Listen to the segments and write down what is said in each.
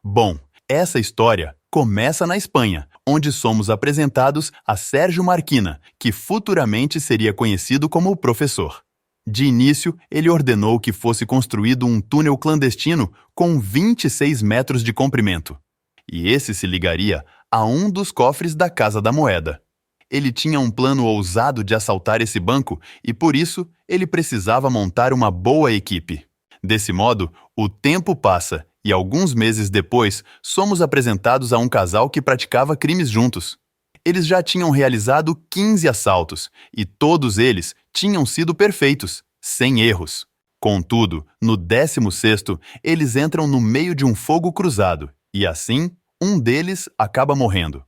Bom, essa história começa na Espanha, onde somos apresentados a Sérgio Marquina, que futuramente seria conhecido como o Professor. De início, ele ordenou que fosse construído um túnel clandestino com 26 metros de comprimento. E esse se ligaria a um dos cofres da Casa da Moeda. Ele tinha um plano ousado de assaltar esse banco e, por isso, ele precisava montar uma boa equipe. Desse modo, o tempo passa e, alguns meses depois, somos apresentados a um casal que praticava crimes juntos. Eles já tinham realizado 15 assaltos e todos eles tinham sido perfeitos, sem erros. Contudo, no 16º, eles entram no meio de um fogo cruzado e, assim, um deles acaba morrendo.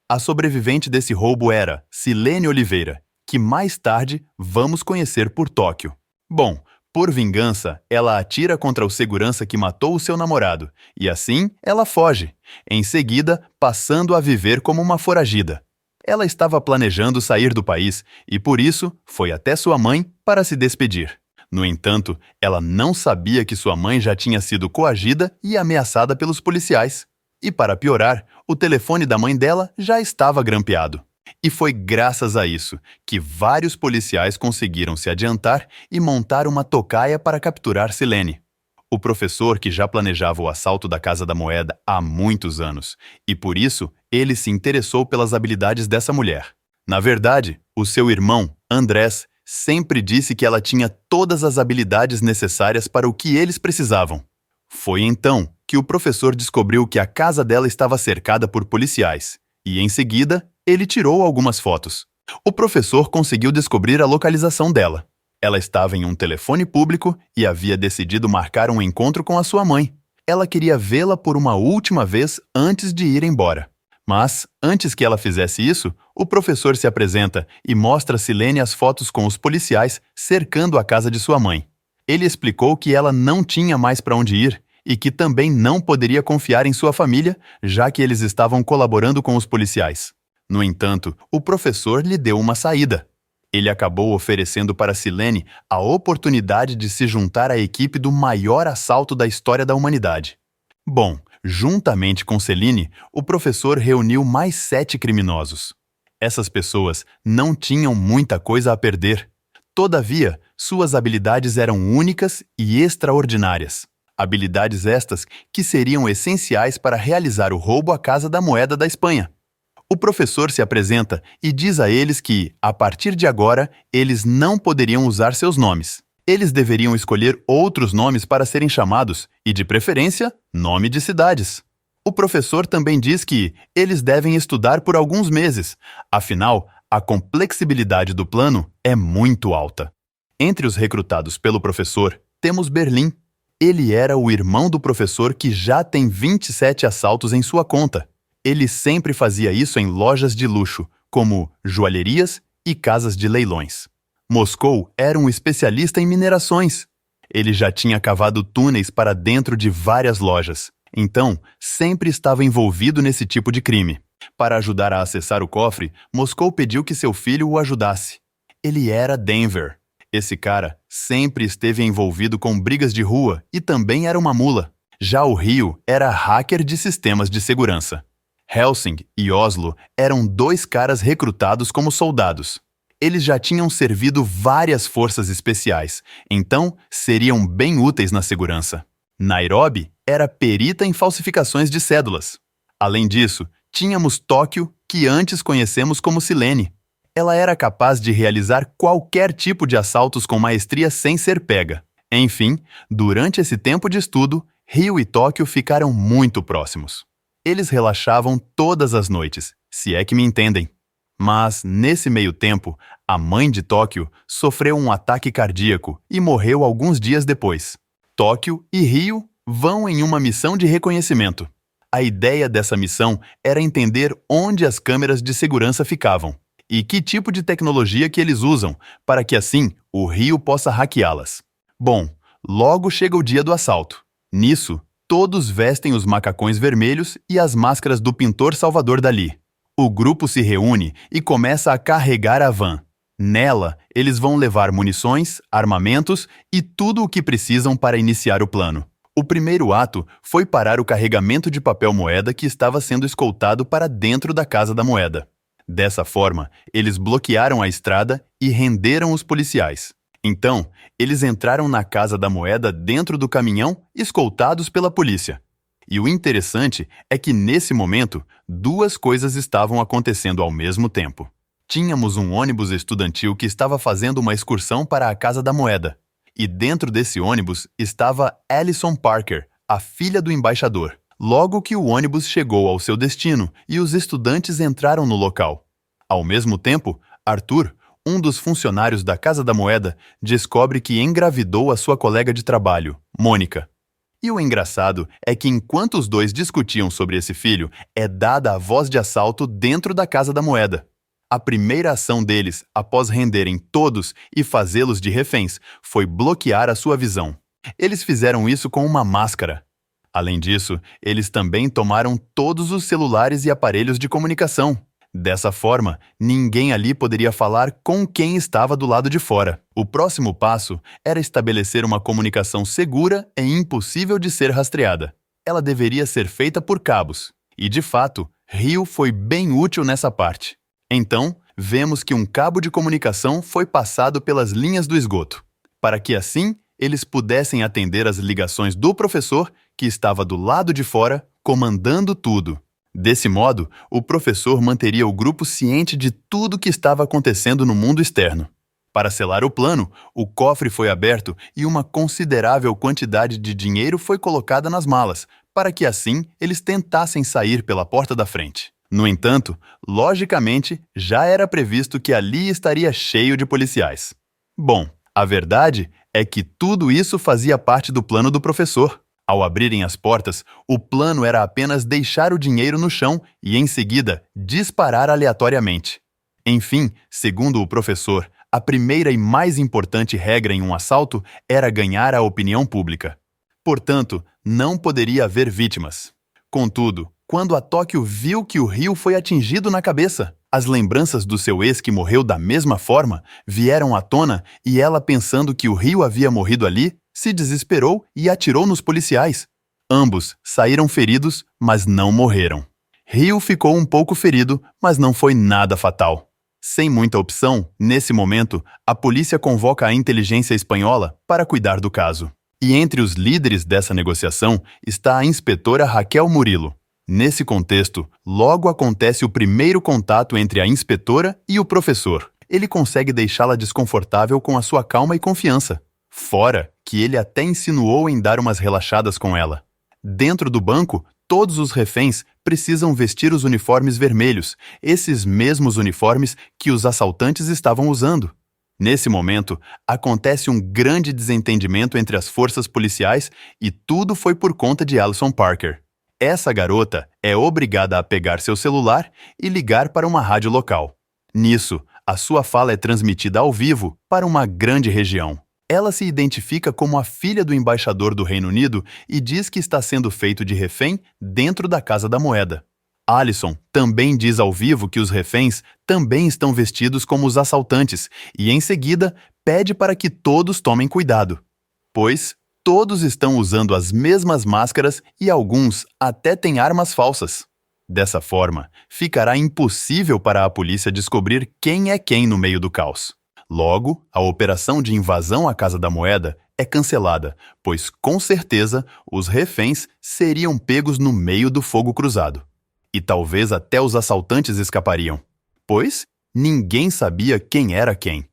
A sobrevivente desse roubo era Silene Oliveira, que mais tarde vamos conhecer por Tóquio. Bom, por vingança, ela atira contra o segurança que matou o seu namorado, e assim ela foge, em seguida passando a viver como uma foragida. Ela estava planejando sair do país e, por isso, foi até sua mãe para se despedir. No entanto, ela não sabia que sua mãe já tinha sido coagida e ameaçada pelos policiais. E, para piorar, o telefone da mãe dela já estava grampeado. E foi graças a isso que vários policiais conseguiram se adiantar e montar uma tocaia para capturar Silene. O professor que já planejava o assalto da Casa da Moeda há muitos anos, e por isso ele se interessou pelas habilidades dessa mulher. Na verdade, o seu irmão, Andrés, sempre disse que ela tinha todas as habilidades necessárias para o que eles precisavam. Foi então que o professor descobriu que a casa dela estava cercada por policiais, e em seguida ele tirou algumas fotos. O professor conseguiu descobrir a localização dela. Ela estava em um telefone público e havia decidido marcar um encontro com a sua mãe. Ela queria vê-la por uma última vez antes de ir embora. Mas, antes que ela fizesse isso, o professor se apresenta e mostra a Silene as fotos com os policiais cercando a casa de sua mãe. Ele explicou que ela não tinha mais para onde ir e que também não poderia confiar em sua família, já que eles estavam colaborando com os policiais. No entanto, o professor lhe deu uma saída. Ele acabou oferecendo para Silene a oportunidade de se juntar à equipe do maior assalto da história da humanidade. Bom, juntamente com Silene, o professor reuniu mais 7 criminosos. Essas pessoas não tinham muita coisa a perder. Todavia, suas habilidades eram únicas e extraordinárias. Habilidades estas que seriam essenciais para realizar o roubo à Casa da Moeda da Espanha. O professor se apresenta e diz a eles que, a partir de agora, eles não poderiam usar seus nomes. Eles deveriam escolher outros nomes para serem chamados e, de preferência, nome de cidades. O professor também diz que eles devem estudar por alguns meses, afinal, a complexibilidade do plano é muito alta. Entre os recrutados pelo professor, temos Berlim. Ele era o irmão do professor que já tem 27 assaltos em sua conta. Ele sempre fazia isso em lojas de luxo, como joalherias e casas de leilões. Moscou era um especialista em minerações. Ele já tinha cavado túneis para dentro de várias lojas, então sempre estava envolvido nesse tipo de crime. Para ajudar a acessar o cofre, Moscou pediu que seu filho o ajudasse. Ele era Denver. Esse cara sempre esteve envolvido com brigas de rua e também era uma mula. Já o Rio era hacker de sistemas de segurança. Helsing e Oslo eram 2 caras recrutados como soldados. Eles já tinham servido várias forças especiais, então seriam bem úteis na segurança. Nairobi era perita em falsificações de cédulas. Além disso, tínhamos Tóquio, que antes conhecemos como Silene. Ela era capaz de realizar qualquer tipo de assaltos com maestria sem ser pega. Enfim, durante esse tempo de estudo, Rio e Tóquio ficaram muito próximos. Eles relaxavam todas as noites, se é que me entendem. Mas, nesse meio tempo, a mãe de Tóquio sofreu um ataque cardíaco e morreu alguns dias depois. Tóquio e Rio vão em uma missão de reconhecimento. A ideia dessa missão era entender onde as câmeras de segurança ficavam e que tipo de tecnologia que eles usam, para que assim o Rio possa hackeá-las. Bom, logo chega o dia do assalto. Nisso, todos vestem os macacões vermelhos e as máscaras do pintor Salvador Dalí. O grupo se reúne e começa a carregar a van. Nela, eles vão levar munições, armamentos e tudo o que precisam para iniciar o plano. O primeiro ato foi parar o carregamento de papel moeda que estava sendo escoltado para dentro da Casa da Moeda. Dessa forma, eles bloquearam a estrada e renderam os policiais. Então, eles entraram na Casa da Moeda dentro do caminhão, escoltados pela polícia. E o interessante é que, nesse momento, duas coisas estavam acontecendo ao mesmo tempo. Tínhamos um ônibus estudantil que estava fazendo uma excursão para a Casa da Moeda. E dentro desse ônibus estava Alison Parker, a filha do embaixador. Logo que o ônibus chegou ao seu destino e os estudantes entraram no local. Ao mesmo tempo, Arthur, um dos funcionários da Casa da Moeda, descobre que engravidou a sua colega de trabalho, Mônica. E o engraçado é que enquanto os dois discutiam sobre esse filho, é dada a voz de assalto dentro da Casa da Moeda. A primeira ação deles, após renderem todos e fazê-los de reféns, foi bloquear a sua visão. Eles fizeram isso com uma máscara. Além disso, eles também tomaram todos os celulares e aparelhos de comunicação. Dessa forma, ninguém ali poderia falar com quem estava do lado de fora. O próximo passo era estabelecer uma comunicação segura e impossível de ser rastreada. Ela deveria ser feita por cabos. E, de fato, Rio foi bem útil nessa parte. Então, vemos que um cabo de comunicação foi passado pelas linhas do esgoto, para que assim eles pudessem atender as ligações do professor, que estava do lado de fora, comandando tudo. Desse modo, o professor manteria o grupo ciente de tudo que estava acontecendo no mundo externo. Para selar o plano, o cofre foi aberto e uma considerável quantidade de dinheiro foi colocada nas malas, para que assim eles tentassem sair pela porta da frente. No entanto, logicamente, já era previsto que ali estaria cheio de policiais. Bom, a verdade é que tudo isso fazia parte do plano do professor. Ao abrirem as portas, o plano era apenas deixar o dinheiro no chão e, em seguida, disparar aleatoriamente. Enfim, segundo o professor, a primeira e mais importante regra em um assalto era ganhar a opinião pública. Portanto, não poderia haver vítimas. Contudo, quando a Tóquio viu que o Rio foi atingido na cabeça, as lembranças do seu ex que morreu da mesma forma vieram à tona e ela, pensando que o Rio havia morrido ali, se desesperou e atirou nos policiais. Ambos saíram feridos, mas não morreram. Rio ficou um pouco ferido, mas não foi nada fatal. Sem muita opção, nesse momento, a polícia convoca a inteligência espanhola para cuidar do caso. E entre os líderes dessa negociação está a inspetora Raquel Murilo. Nesse contexto, logo acontece o primeiro contato entre a inspetora e o professor. Ele consegue deixá-la desconfortável com a sua calma e confiança. Fora que ele até insinuou em dar umas relaxadas com ela. Dentro do banco, todos os reféns precisam vestir os uniformes vermelhos, esses mesmos uniformes que os assaltantes estavam usando. Nesse momento, acontece um grande desentendimento entre as forças policiais e tudo foi por conta de Alison Parker. Essa garota é obrigada a pegar seu celular e ligar para uma rádio local. Nisso, a sua fala é transmitida ao vivo para uma grande região. Ela se identifica como a filha do embaixador do Reino Unido e diz que está sendo feito de refém dentro da Casa da Moeda. Alison também diz ao vivo que os reféns também estão vestidos como os assaltantes e, em seguida, pede para que todos tomem cuidado, pois todos estão usando as mesmas máscaras e alguns até têm armas falsas. Dessa forma, ficará impossível para a polícia descobrir quem é quem no meio do caos. Logo, a operação de invasão à Casa da Moeda é cancelada, pois, com certeza, os reféns seriam pegos no meio do fogo cruzado. E talvez até os assaltantes escapariam, pois ninguém sabia quem era quem.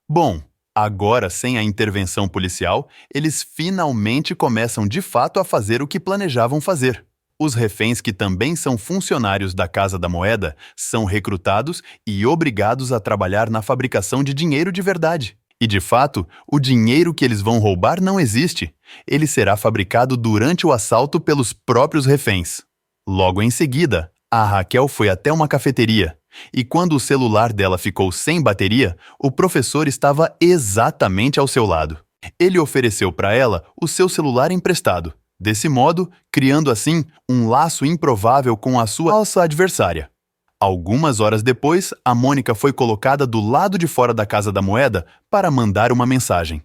Bom, agora, sem a intervenção policial, eles finalmente começam de fato a fazer o que planejavam fazer. Os reféns, que também são funcionários da Casa da Moeda, são recrutados e obrigados a trabalhar na fabricação de dinheiro de verdade. E, de fato, o dinheiro que eles vão roubar não existe. Ele será fabricado durante o assalto pelos próprios reféns. Logo em seguida, a Raquel foi até uma cafeteria. E quando o celular dela ficou sem bateria, o professor estava exatamente ao seu lado. Ele ofereceu para ela o seu celular emprestado. Desse modo, criando assim um laço improvável com a sua falsa adversária. Algumas horas depois, a Mônica foi colocada do lado de fora da Casa da Moeda para mandar uma mensagem.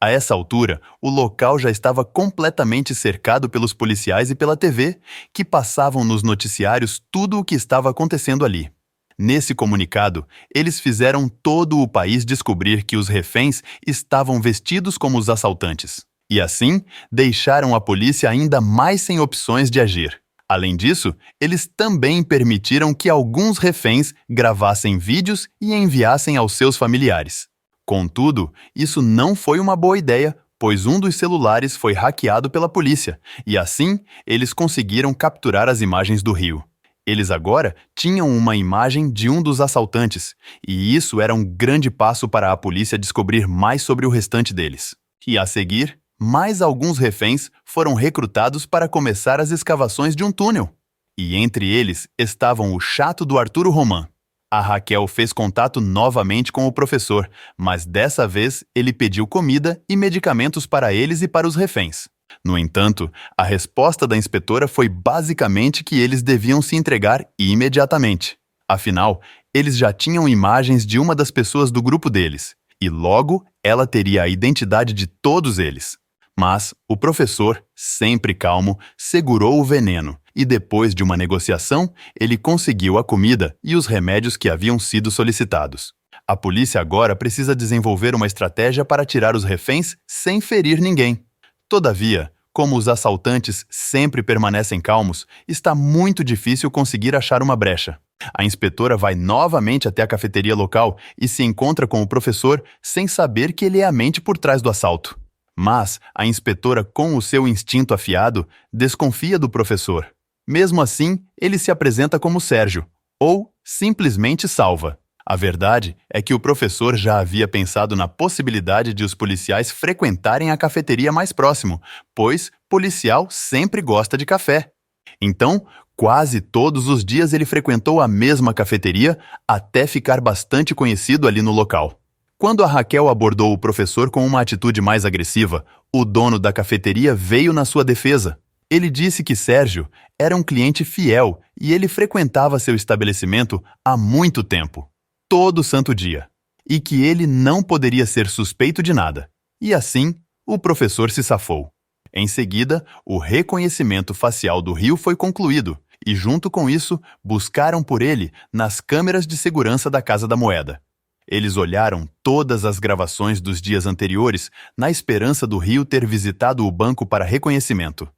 A essa altura, o local já estava completamente cercado pelos policiais e pela TV, que passavam nos noticiários tudo o que estava acontecendo ali. Nesse comunicado, eles fizeram todo o país descobrir que os reféns estavam vestidos como os assaltantes. E assim, deixaram a polícia ainda mais sem opções de agir. Além disso, eles também permitiram que alguns reféns gravassem vídeos e enviassem aos seus familiares. Contudo, isso não foi uma boa ideia, pois um dos celulares foi hackeado pela polícia, e assim eles conseguiram capturar as imagens do rio. Eles agora tinham uma imagem de um dos assaltantes, e isso era um grande passo para a polícia descobrir mais sobre o restante deles. E a seguir, mais alguns reféns foram recrutados para começar as escavações de um túnel. E entre eles estavam o chato do Arturo Roman. A Raquel fez contato novamente com o professor, mas dessa vez ele pediu comida e medicamentos para eles e para os reféns. No entanto, a resposta da inspetora foi basicamente que eles deviam se entregar imediatamente. Afinal, eles já tinham imagens de uma das pessoas do grupo deles, e logo ela teria a identidade de todos eles. Mas o professor, sempre calmo, segurou o veneno, e depois de uma negociação, ele conseguiu a comida e os remédios que haviam sido solicitados. A polícia agora precisa desenvolver uma estratégia para tirar os reféns sem ferir ninguém. Todavia, como os assaltantes sempre permanecem calmos, está muito difícil conseguir achar uma brecha. A inspetora vai novamente até a cafeteria local e se encontra com o professor sem saber que ele é a mente por trás do assalto. Mas a inspetora, com o seu instinto afiado, desconfia do professor. Mesmo assim, ele se apresenta como Sérgio, ou simplesmente salva. A verdade é que o professor já havia pensado na possibilidade de os policiais frequentarem a cafeteria mais próximo, pois policial sempre gosta de café. Então, quase todos os dias ele frequentou a mesma cafeteria até ficar bastante conhecido ali no local. Quando a Raquel abordou o professor com uma atitude mais agressiva, o dono da cafeteria veio na sua defesa. Ele disse que Sérgio era um cliente fiel e ele frequentava seu estabelecimento há muito tempo, todo santo dia, e que ele não poderia ser suspeito de nada. E assim, o professor se safou. Em seguida, o reconhecimento facial do Rio foi concluído e, junto com isso, buscaram por ele nas câmeras de segurança da Casa da Moeda. Eles olharam todas as gravações dos dias anteriores na esperança do Rio ter visitado o banco para reconhecimento.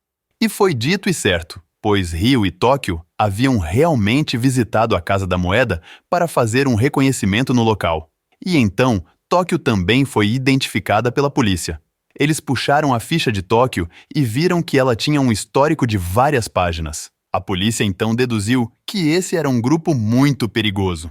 E foi dito e certo, pois Rio e Tóquio haviam realmente visitado a Casa da Moeda para fazer um reconhecimento no local. E então, Tóquio também foi identificada pela polícia. Eles puxaram a ficha de Tóquio e viram que ela tinha um histórico de várias páginas. A polícia então deduziu que esse era um grupo muito perigoso.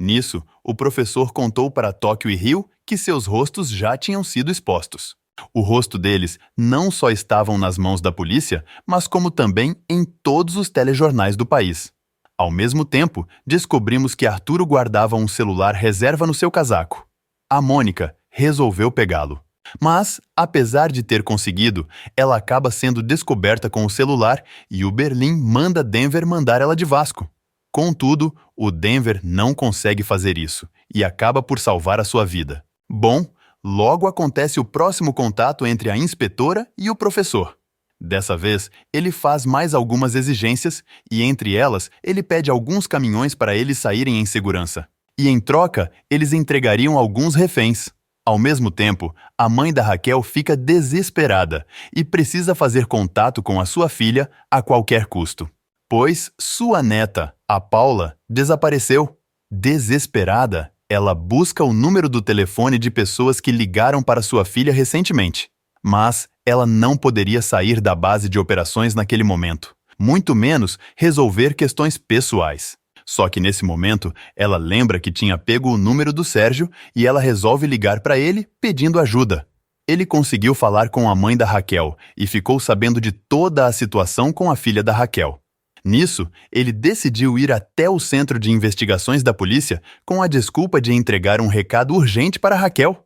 Nisso, o professor contou para Tóquio e Rio que seus rostos já tinham sido expostos. O rosto deles não só estavam nas mãos da polícia, mas como também em todos os telejornais do país. Ao mesmo tempo, descobrimos que Arturo guardava um celular reserva no seu casaco. A Mônica resolveu pegá-lo. Mas, apesar de ter conseguido, ela acaba sendo descoberta com o celular e o Berlim manda Denver mandar ela de Vasco. Contudo, o Denver não consegue fazer isso e acaba por salvar a sua vida. Bom, logo acontece o próximo contato entre a inspetora e o professor. Dessa vez, ele faz mais algumas exigências e, entre elas, ele pede alguns caminhões para eles saírem em segurança. E, em troca, eles entregariam alguns reféns. Ao mesmo tempo, a mãe da Raquel fica desesperada e precisa fazer contato com a sua filha a qualquer custo, pois sua neta, a Paula, desapareceu. Desesperada, ela busca o número do telefone de pessoas que ligaram para sua filha recentemente. Mas ela não poderia sair da base de operações naquele momento, muito menos resolver questões pessoais. Só que nesse momento, ela lembra que tinha pego o número do Sérgio e ela resolve ligar para ele pedindo ajuda. Ele conseguiu falar com a mãe da Raquel e ficou sabendo de toda a situação com a filha da Raquel. Nisso, ele decidiu ir até o centro de investigações da polícia com a desculpa de entregar um recado urgente para Raquel.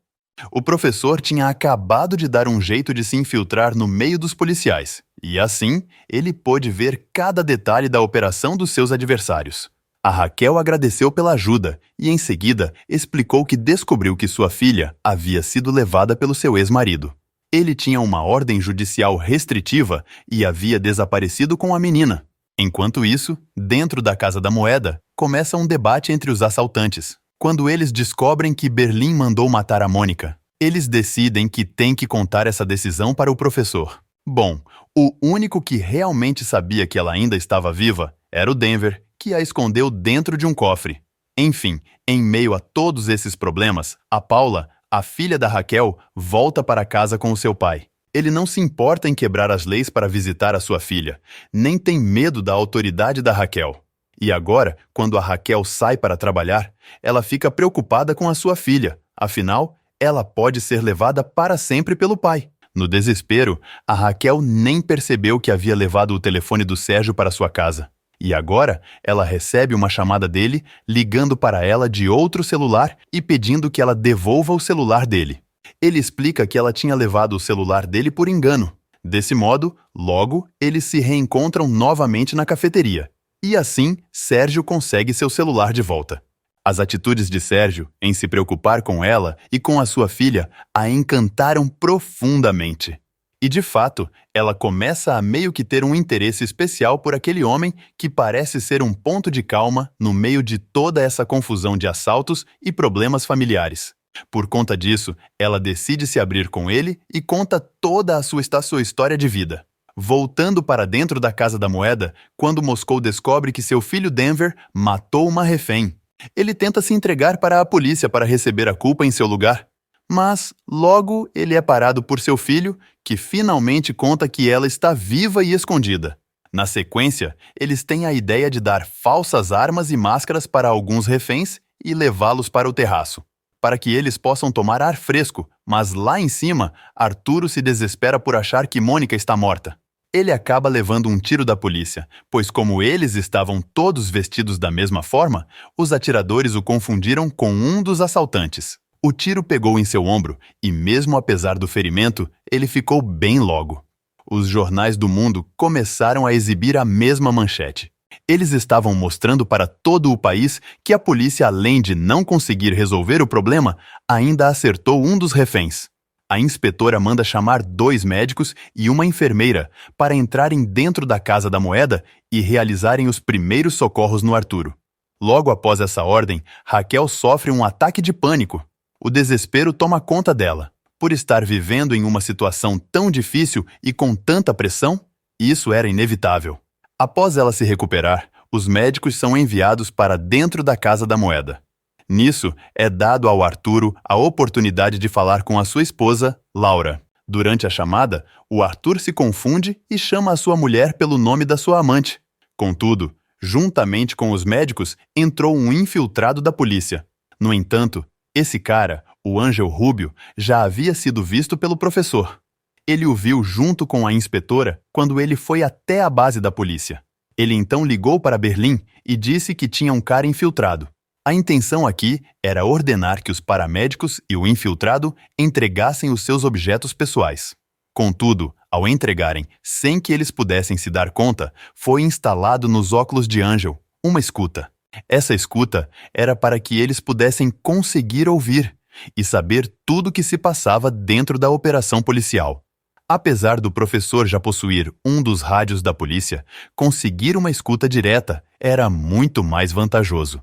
O professor tinha acabado de dar um jeito de se infiltrar no meio dos policiais, e assim, ele pôde ver cada detalhe da operação dos seus adversários. A Raquel agradeceu pela ajuda e, em seguida, explicou que descobriu que sua filha havia sido levada pelo seu ex-marido. Ele tinha uma ordem judicial restritiva e havia desaparecido com a menina. Enquanto isso, dentro da Casa da Moeda, começa um debate entre os assaltantes. Quando eles descobrem que Berlim mandou matar a Mônica, eles decidem que têm que contar essa decisão para o professor. Bom, o único que realmente sabia que ela ainda estava viva era o Denver, que a escondeu dentro de um cofre. Enfim, em meio a todos esses problemas, a Paula, a filha da Raquel, volta para casa com o seu pai. Ele não se importa em quebrar as leis para visitar a sua filha, nem tem medo da autoridade da Raquel. E agora, quando a Raquel sai para trabalhar, ela fica preocupada com a sua filha, afinal, ela pode ser levada para sempre pelo pai. No desespero, a Raquel nem percebeu que havia levado o telefone do Sérgio para sua casa. E agora, ela recebe uma chamada dele, ligando para ela de outro celular e pedindo que ela devolva o celular dele. Ele explica que ela tinha levado o celular dele por engano. Desse modo, logo, eles se reencontram novamente na cafeteria. E assim, Sérgio consegue seu celular de volta. As atitudes de Sérgio em se preocupar com ela e com a sua filha a encantaram profundamente. E de fato, ela começa a meio que ter um interesse especial por aquele homem que parece ser um ponto de calma no meio de toda essa confusão de assaltos e problemas familiares. Por conta disso, ela decide se abrir com ele e conta toda a sua história de vida. Voltando para dentro da Casa da Moeda, quando Moscou descobre que seu filho Denver matou uma refém. Ele tenta se entregar para a polícia para receber a culpa em seu lugar. Mas, logo, ele é parado por seu filho, que finalmente conta que ela está viva e escondida. Na sequência, eles têm a ideia de dar falsas armas e máscaras para alguns reféns e levá-los para o terraço, para que eles possam tomar ar fresco, mas lá em cima, Arturo se desespera por achar que Mônica está morta. Ele acaba levando um tiro da polícia, pois como eles estavam todos vestidos da mesma forma, os atiradores o confundiram com um dos assaltantes. O tiro pegou em seu ombro e, mesmo apesar do ferimento, ele ficou bem logo. Os jornais do mundo começaram a exibir a mesma manchete. Eles estavam mostrando para todo o país que a polícia, além de não conseguir resolver o problema, ainda acertou um dos reféns. A inspetora manda chamar 2 médicos e uma enfermeira para entrarem dentro da Casa da Moeda e realizarem os primeiros socorros no Arturo. Logo após essa ordem, Raquel sofre um ataque de pânico. O desespero toma conta dela. Por estar vivendo em uma situação tão difícil e com tanta pressão, isso era inevitável. Após ela se recuperar, os médicos são enviados para dentro da Casa da Moeda. Nisso, é dado ao Arturo a oportunidade de falar com a sua esposa, Laura. Durante a chamada, o Arthur se confunde e chama a sua mulher pelo nome da sua amante. Contudo, juntamente com os médicos, entrou um infiltrado da polícia. No entanto, esse cara, o Ângel Rubio, já havia sido visto pelo professor. Ele o viu junto com a inspetora quando ele foi até a base da polícia. Ele então ligou para Berlim e disse que tinha um cara infiltrado. A intenção aqui era ordenar que os paramédicos e o infiltrado entregassem os seus objetos pessoais. Contudo, ao entregarem, sem que eles pudessem se dar conta, foi instalado nos óculos de Ângel uma escuta. Essa escuta era para que eles pudessem conseguir ouvir e saber tudo o que se passava dentro da operação policial. Apesar do professor já possuir um dos rádios da polícia, conseguir uma escuta direta era muito mais vantajoso.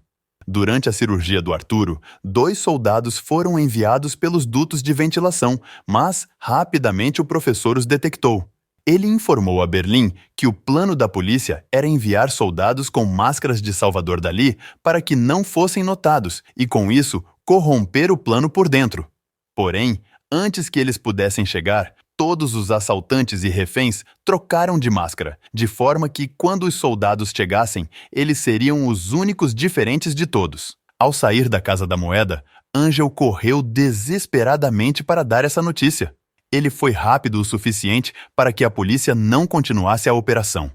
Durante a cirurgia do Arturo, 2 soldados foram enviados pelos dutos de ventilação, mas rapidamente o professor os detectou. Ele informou a Berlim que o plano da polícia era enviar soldados com máscaras de Salvador Dalí para que não fossem notados e, com isso, corromper o plano por dentro. Porém, antes que eles pudessem chegar, todos os assaltantes e reféns trocaram de máscara, de forma que, quando os soldados chegassem, eles seriam os únicos diferentes de todos. Ao sair da Casa da Moeda, Ângel correu desesperadamente para dar essa notícia. Ele foi rápido o suficiente para que a polícia não continuasse a operação.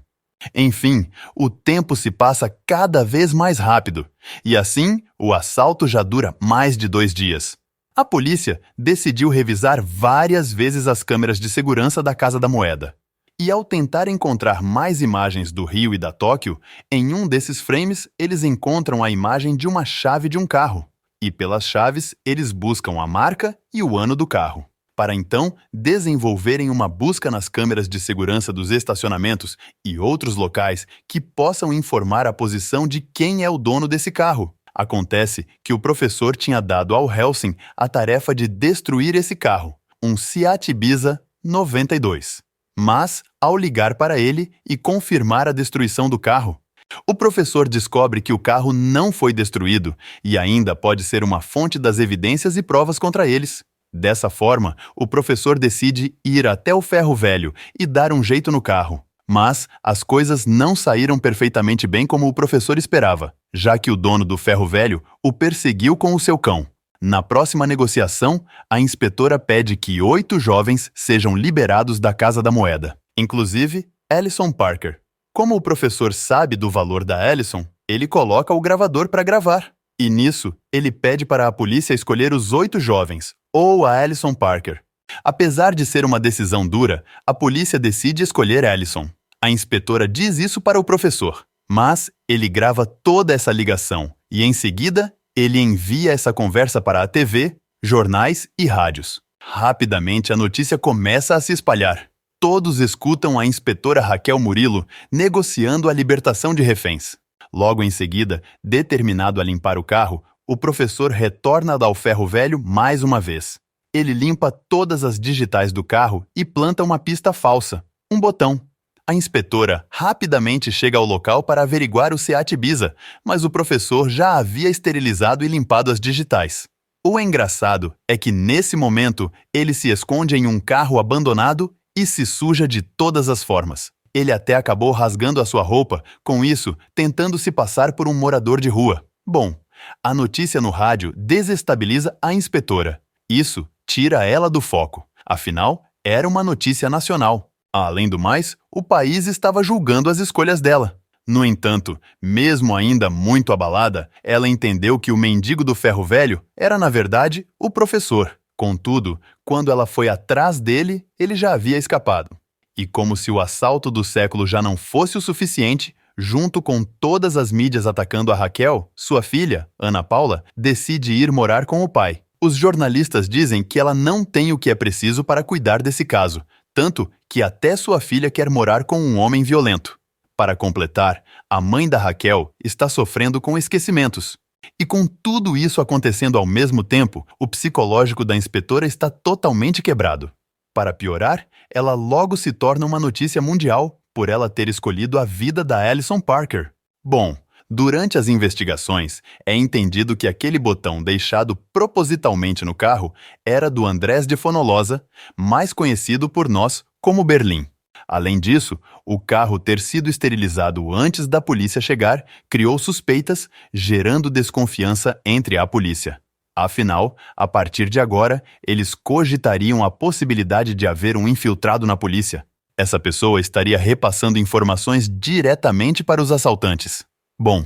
Enfim, o tempo se passa cada vez mais rápido, e assim, o assalto já dura mais de 2 dias. A polícia decidiu revisar várias vezes as câmeras de segurança da Casa da Moeda. E ao tentar encontrar mais imagens do Rio e da Tóquio, em um desses frames eles encontram a imagem de uma chave de um carro. E pelas chaves eles buscam a marca e o ano do carro, para então desenvolverem uma busca nas câmeras de segurança dos estacionamentos e outros locais que possam informar a posição de quem é o dono desse carro. Acontece que o professor tinha dado ao Helsing a tarefa de destruir esse carro, um Seat Ibiza 92. Mas, ao ligar para ele e confirmar a destruição do carro, o professor descobre que o carro não foi destruído e ainda pode ser uma fonte das evidências e provas contra eles. Dessa forma, o professor decide ir até o ferro velho e dar um jeito no carro. Mas as coisas não saíram perfeitamente bem como o professor esperava, já que o dono do ferro velho o perseguiu com o seu cão. Na próxima negociação, a inspetora pede que 8 jovens sejam liberados da Casa da Moeda, inclusive Ellison Parker. Como o professor sabe do valor da Ellison, ele coloca o gravador para gravar. E nisso, ele pede para a polícia escolher os 8 jovens, ou a Ellison Parker. Apesar de ser uma decisão dura, a polícia decide escolher Ellison. A inspetora diz isso para o professor, mas ele grava toda essa ligação e, em seguida, ele envia essa conversa para a TV, jornais e rádios. Rapidamente, a notícia começa a se espalhar. Todos escutam a inspetora Raquel Murilo negociando a libertação de reféns. Logo em seguida, determinado a limpar o carro, o professor retorna ao ferro velho mais uma vez. Ele limpa todas as digitais do carro e planta uma pista falsa, um botão. A inspetora rapidamente chega ao local para averiguar o Seat Ibiza, mas o professor já havia esterilizado e limpado as digitais. O engraçado é que, nesse momento, ele se esconde em um carro abandonado e se suja de todas as formas. Ele até acabou rasgando a sua roupa, com isso, tentando se passar por um morador de rua. Bom, a notícia no rádio desestabiliza a inspetora. Isso tira ela do foco. Afinal, era uma notícia nacional. Além do mais, o país estava julgando as escolhas dela. No entanto, mesmo ainda muito abalada, ela entendeu que o mendigo do ferro velho era, na verdade, o professor. Contudo, quando ela foi atrás dele, ele já havia escapado. E como se o assalto do século já não fosse o suficiente, junto com todas as mídias atacando a Raquel, sua filha, Ana Paula, decide ir morar com o pai. Os jornalistas dizem que ela não tem o que é preciso para cuidar desse caso, tanto que até sua filha quer morar com um homem violento. Para completar, a mãe da Raquel está sofrendo com esquecimentos. E com tudo isso acontecendo ao mesmo tempo, o psicológico da inspetora está totalmente quebrado. Para piorar, ela logo se torna uma notícia mundial por ela ter escolhido a vida da Ellison Parker. Bom, durante as investigações, é entendido que aquele botão deixado propositalmente no carro era do Andrés de Fonolosa, mais conhecido por nós como Berlim. Além disso, o carro ter sido esterilizado antes da polícia chegar criou suspeitas, gerando desconfiança entre a polícia. Afinal, a partir de agora, eles cogitariam a possibilidade de haver um infiltrado na polícia. Essa pessoa estaria repassando informações diretamente para os assaltantes. Bom,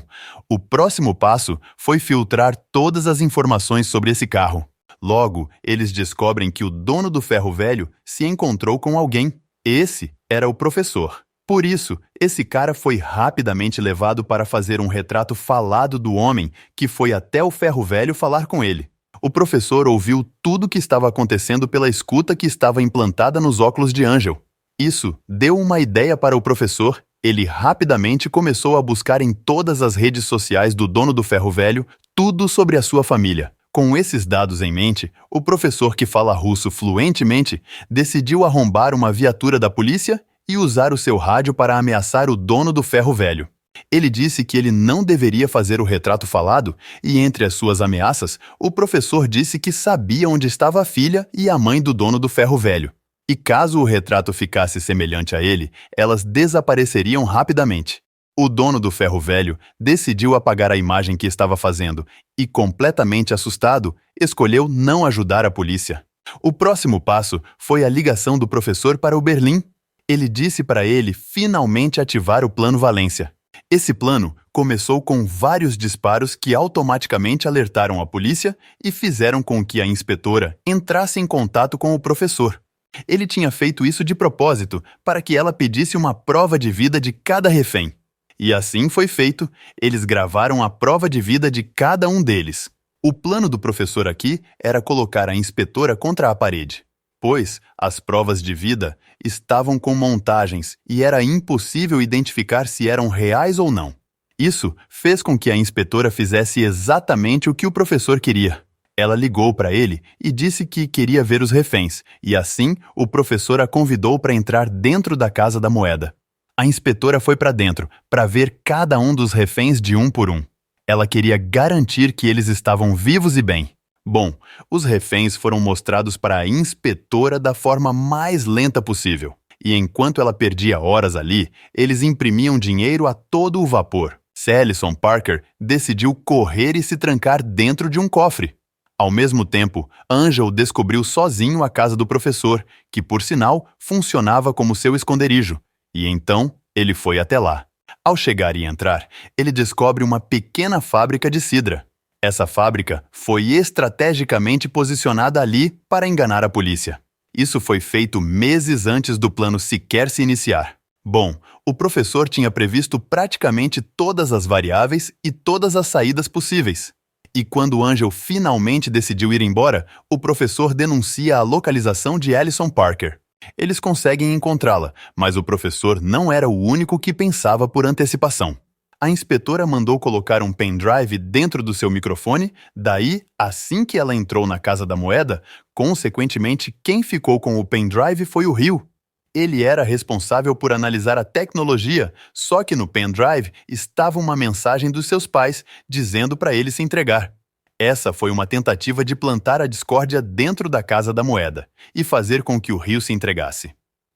o próximo passo foi filtrar todas as informações sobre esse carro. Logo, eles descobrem que o dono do ferro velho se encontrou com alguém. Esse era o professor. Por isso, esse cara foi rapidamente levado para fazer um retrato falado do homem que foi até o ferro velho falar com ele. O professor ouviu tudo o que estava acontecendo pela escuta que estava implantada nos óculos de Angel. Isso deu uma ideia para o professor. Ele rapidamente começou a buscar em todas as redes sociais do dono do ferro velho tudo sobre a sua família. Com esses dados em mente, o professor que fala russo fluentemente decidiu arrombar uma viatura da polícia e usar o seu rádio para ameaçar o dono do ferro velho. Ele disse que ele não deveria fazer o retrato falado e, entre as suas ameaças, o professor disse que sabia onde estava a filha e a mãe do dono do ferro velho. E caso o retrato ficasse semelhante a ele, elas desapareceriam rapidamente. O dono do ferro velho decidiu apagar a imagem que estava fazendo e, completamente assustado, escolheu não ajudar a polícia. O próximo passo foi a ligação do professor para o Berlim. Ele disse para ele finalmente ativar o Plano Valência. Esse plano começou com vários disparos que automaticamente alertaram a polícia e fizeram com que a inspetora entrasse em contato com o professor. Ele tinha feito isso de propósito, para que ela pedisse uma prova de vida de cada refém. E assim foi feito, eles gravaram a prova de vida de cada um deles. O plano do professor aqui era colocar a inspetora contra a parede, pois as provas de vida estavam com montagens e era impossível identificar se eram reais ou não. Isso fez com que a inspetora fizesse exatamente o que o professor queria. Ela ligou para ele e disse que queria ver os reféns, e assim o professor a convidou para entrar dentro da Casa da Moeda. A inspetora foi para dentro para ver cada um dos reféns de um por um. Ela queria garantir que eles estavam vivos e bem. Bom, os reféns foram mostrados para a inspetora da forma mais lenta possível. E enquanto ela perdia horas ali, eles imprimiam dinheiro a todo o vapor. Ellison Parker decidiu correr e se trancar dentro de um cofre. Ao mesmo tempo, Angel descobriu sozinho a casa do professor, que, por sinal, funcionava como seu esconderijo. E então, ele foi até lá. Ao chegar e entrar, ele descobre uma pequena fábrica de cidra. Essa fábrica foi estrategicamente posicionada ali para enganar a polícia. Isso foi feito meses antes do plano sequer se iniciar. Bom, o professor tinha previsto praticamente todas as variáveis e todas as saídas possíveis. E quando Angel finalmente decidiu ir embora, o professor denuncia a localização de Ellison Parker. Eles conseguem encontrá-la, mas o professor não era o único que pensava por antecipação. A inspetora mandou colocar um pendrive dentro do seu microfone, daí, assim que ela entrou na Casa da Moeda, consequentemente, quem ficou com o pendrive foi o Rio. Ele era responsável por analisar a tecnologia, só que no pendrive estava uma mensagem dos seus pais dizendo para ele se entregar. Essa foi uma tentativa de plantar a discórdia dentro da Casa da Moeda e fazer com que o Rio se entregasse.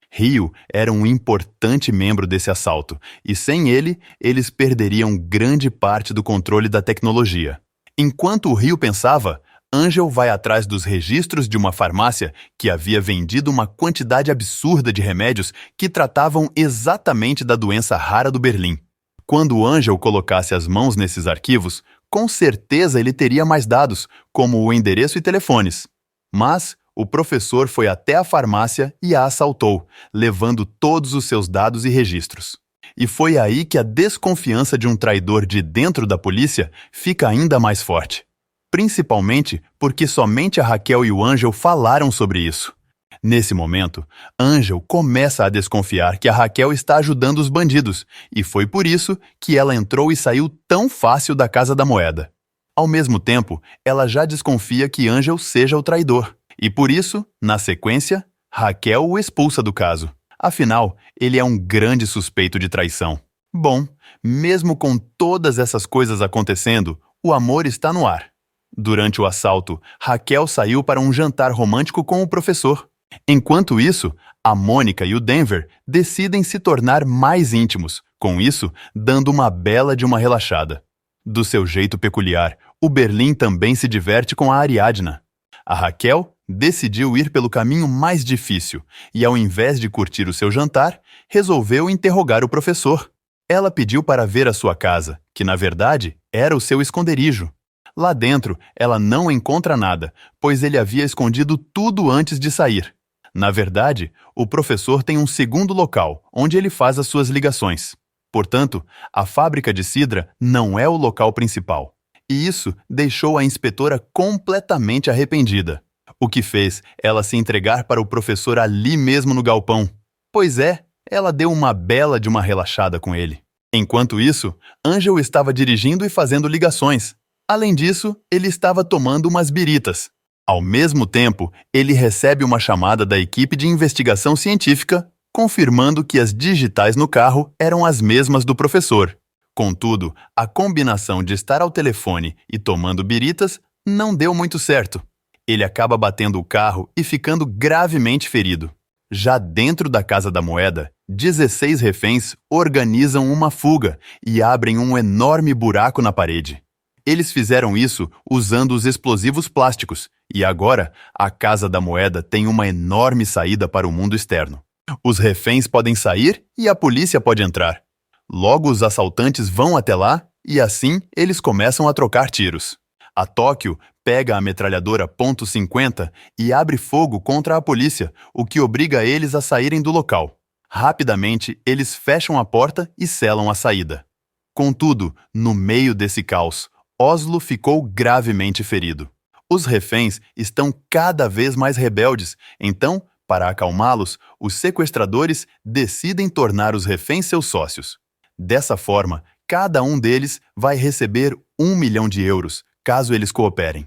Rio era um importante membro desse assalto, e sem ele, eles perderiam grande parte do controle da tecnologia. Enquanto o Rio pensava, Angel vai atrás dos registros de uma farmácia que havia vendido uma quantidade absurda de remédios que tratavam exatamente da doença rara do Berlim. Quando Angel colocasse as mãos nesses arquivos, com certeza ele teria mais dados, como o endereço e telefones. Mas o professor foi até a farmácia e a assaltou, levando todos os seus dados e registros. E foi aí que a desconfiança de um traidor de dentro da polícia fica ainda mais forte. Principalmente porque somente a Raquel e o Angel falaram sobre isso. Nesse momento, Angel começa a desconfiar que a Raquel está ajudando os bandidos, e foi por isso que ela entrou e saiu tão fácil da Casa da Moeda. Ao mesmo tempo, ela já desconfia que Angel seja o traidor, e por isso, na sequência, Raquel o expulsa do caso. Afinal, ele é um grande suspeito de traição. Bom, mesmo com todas essas coisas acontecendo, o amor está no ar. Durante o assalto, Raquel saiu para um jantar romântico com o professor. Enquanto isso, a Mônica e o Denver decidem se tornar mais íntimos, com isso, dando uma bela de uma relaxada. Do seu jeito peculiar, o Berlim também se diverte com a Ariadna. A Raquel decidiu ir pelo caminho mais difícil e, ao invés de curtir o seu jantar, resolveu interrogar o professor. Ela pediu para ver a sua casa, que na verdade era o seu esconderijo. Lá dentro, ela não encontra nada, pois ele havia escondido tudo antes de sair. Na verdade, o professor tem um segundo local, onde ele faz as suas ligações. Portanto, a fábrica de cidra não é o local principal. E isso deixou a inspetora completamente arrependida, o que fez ela se entregar para o professor ali mesmo no galpão. Pois é, ela deu uma bela de uma relaxada com ele. Enquanto isso, Angel estava dirigindo e fazendo ligações. Além disso, ele estava tomando umas biritas. Ao mesmo tempo, ele recebe uma chamada da equipe de investigação científica, confirmando que as digitais no carro eram as mesmas do professor. Contudo, a combinação de estar ao telefone e tomando biritas não deu muito certo. Ele acaba batendo o carro e ficando gravemente ferido. Já dentro da Casa da Moeda, 16 reféns organizam uma fuga e abrem um enorme buraco na parede. Eles fizeram isso usando os explosivos plásticos, e agora a Casa da Moeda tem uma enorme saída para o mundo externo. Os reféns podem sair e a polícia pode entrar. Logo os assaltantes vão até lá e assim eles começam a trocar tiros. A Tóquio pega a metralhadora .50 e abre fogo contra a polícia, o que obriga eles a saírem do local. Rapidamente, eles fecham a porta e selam a saída. Contudo, no meio desse caos, Oslo ficou gravemente ferido. Os reféns estão cada vez mais rebeldes, então, para acalmá-los, os sequestradores decidem tornar os reféns seus sócios. Dessa forma, cada um deles vai receber 1 milhão de euros, caso eles cooperem.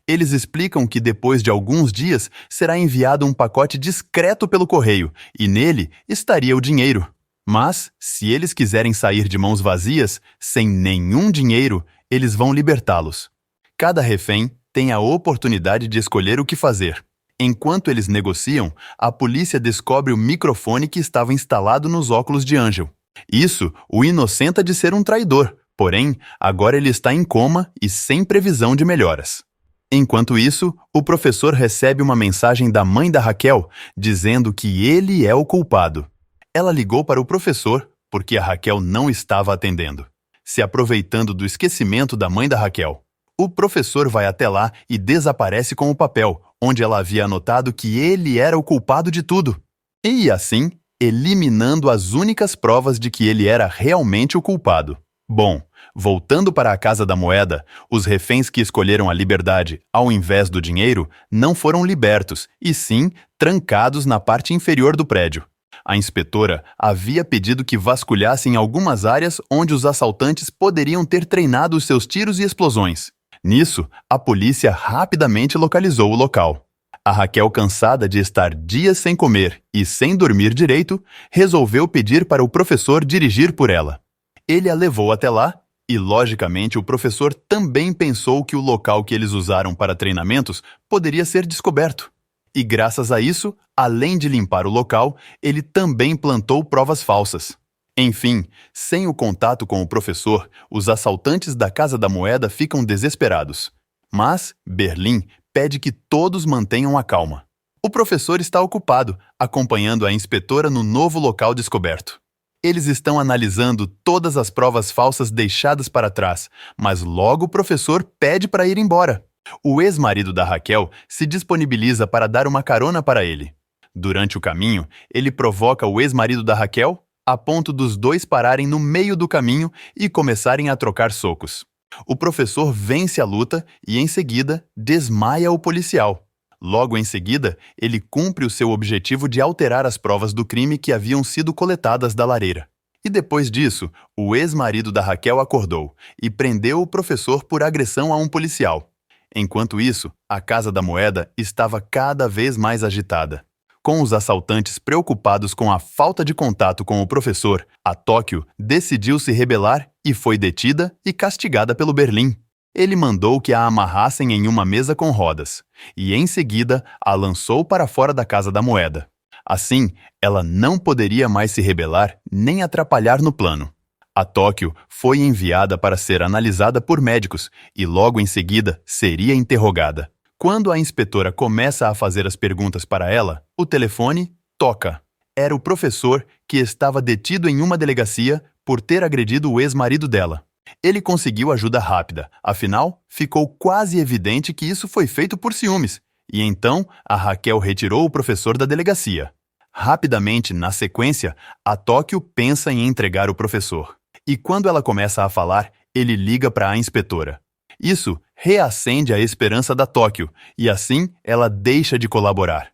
Eles explicam que depois de alguns dias será enviado um pacote discreto pelo correio e nele estaria o dinheiro. Mas, se eles quiserem sair de mãos vazias, sem nenhum dinheiro, eles vão libertá-los. Cada refém tem a oportunidade de escolher o que fazer. Enquanto eles negociam, a polícia descobre o microfone que estava instalado nos óculos de Angel. Isso o inocenta de ser um traidor, porém, agora ele está em coma e sem previsão de melhoras. Enquanto isso, o professor recebe uma mensagem da mãe da Raquel, dizendo que ele é o culpado. Ela ligou para o professor, porque a Raquel não estava atendendo, se aproveitando do esquecimento da mãe da Raquel. O professor vai até lá e desaparece com o papel, onde ela havia anotado que ele era o culpado de tudo. E assim, eliminando as únicas provas de que ele era realmente o culpado. Bom, voltando para a Casa da Moeda, os reféns que escolheram a liberdade ao invés do dinheiro não foram libertos, e sim trancados na parte inferior do prédio. A inspetora havia pedido que vasculhassem algumas áreas onde os assaltantes poderiam ter treinado os seus tiros e explosões. Nisso, a polícia rapidamente localizou o local. A Raquel, cansada de estar dias sem comer e sem dormir direito, resolveu pedir para o professor dirigir por ela. Ele a levou até lá e, logicamente, o professor também pensou que o local que eles usaram para treinamentos poderia ser descoberto. E graças a isso, além de limpar o local, ele também plantou provas falsas. Enfim, sem o contato com o professor, os assaltantes da Casa da Moeda ficam desesperados. Mas Berlim pede que todos mantenham a calma. O professor está ocupado, acompanhando a inspetora no novo local descoberto. Eles estão analisando todas as provas falsas deixadas para trás, mas logo o professor pede para ir embora. O ex-marido da Raquel se disponibiliza para dar uma carona para ele. Durante o caminho, ele provoca o ex-marido da Raquel, a ponto dos dois pararem no meio do caminho e começarem a trocar socos. O professor vence a luta e, em seguida, desmaia o policial. Logo em seguida, ele cumpre o seu objetivo de alterar as provas do crime que haviam sido coletadas da lareira. E depois disso, o ex-marido da Raquel acordou e prendeu o professor por agressão a um policial. Enquanto isso, a Casa da Moeda estava cada vez mais agitada. Com os assaltantes preocupados com a falta de contato com o professor, a Tóquio decidiu se rebelar e foi detida e castigada pelo Berlim. Ele mandou que a amarrassem em uma mesa com rodas, e em seguida a lançou para fora da Casa da Moeda. Assim, ela não poderia mais se rebelar nem atrapalhar no plano. A Tóquio foi enviada para ser analisada por médicos e logo em seguida seria interrogada. Quando a inspetora começa a fazer as perguntas para ela, o telefone toca. Era o professor que estava detido em uma delegacia por ter agredido o ex-marido dela. Ele conseguiu ajuda rápida, afinal, ficou quase evidente que isso foi feito por ciúmes, e então a Raquel retirou o professor da delegacia. Rapidamente, na sequência, a Tóquio pensa em entregar o professor. E quando ela começa a falar, ele liga para a inspetora. Isso reacende a esperança da Tóquio, e assim ela deixa de colaborar.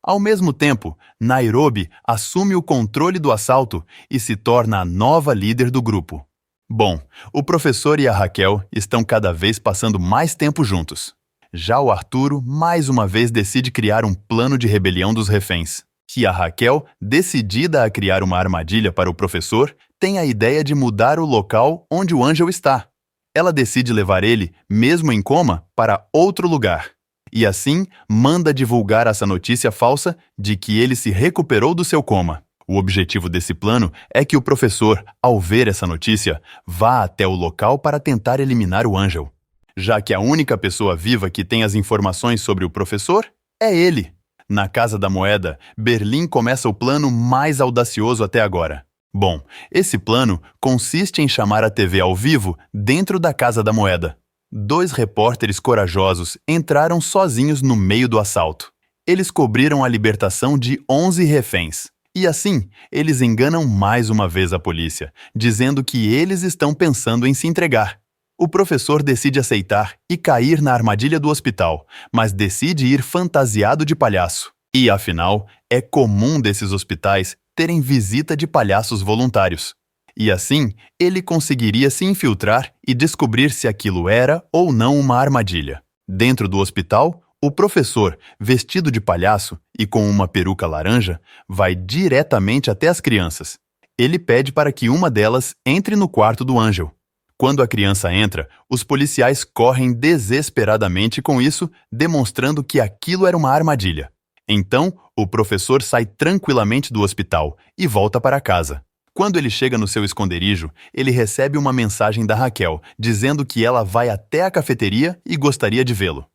Ao mesmo tempo, Nairobi assume o controle do assalto e se torna a nova líder do grupo. Bom, o professor e a Raquel estão cada vez passando mais tempo juntos. Já o Arturo, mais uma vez, decide criar um plano de rebelião dos reféns. E a Raquel, decidida a criar uma armadilha para o professor, tem a ideia de mudar o local onde o Angel está. Ela decide levar ele, mesmo em coma, para outro lugar. E assim, manda divulgar essa notícia falsa de que ele se recuperou do seu coma. O objetivo desse plano é que o professor, ao ver essa notícia, vá até o local para tentar eliminar o Angel. Já que a única pessoa viva que tem as informações sobre o professor é ele. Na Casa da Moeda, Berlim começa o plano mais audacioso até agora. Bom, esse plano consiste em chamar a TV ao vivo dentro da Casa da Moeda. Dois repórteres corajosos entraram sozinhos no meio do assalto. Eles cobriram a libertação de 11 reféns. E assim, eles enganam mais uma vez a polícia, dizendo que eles estão pensando em se entregar. O professor decide aceitar e cair na armadilha do hospital, mas decide ir fantasiado de palhaço. E, afinal, é comum desses hospitais terem visita de palhaços voluntários. E assim, ele conseguiria se infiltrar e descobrir se aquilo era ou não uma armadilha. Dentro do hospital, o professor, vestido de palhaço e com uma peruca laranja, vai diretamente até as crianças. Ele pede para que uma delas entre no quarto do Ângel. Quando a criança entra, os policiais correm desesperadamente com isso, demonstrando que aquilo era uma armadilha. Então, o professor sai tranquilamente do hospital e volta para casa. Quando ele chega no seu esconderijo, ele recebe uma mensagem da Raquel, dizendo que ela vai até a cafeteria e gostaria de vê-lo.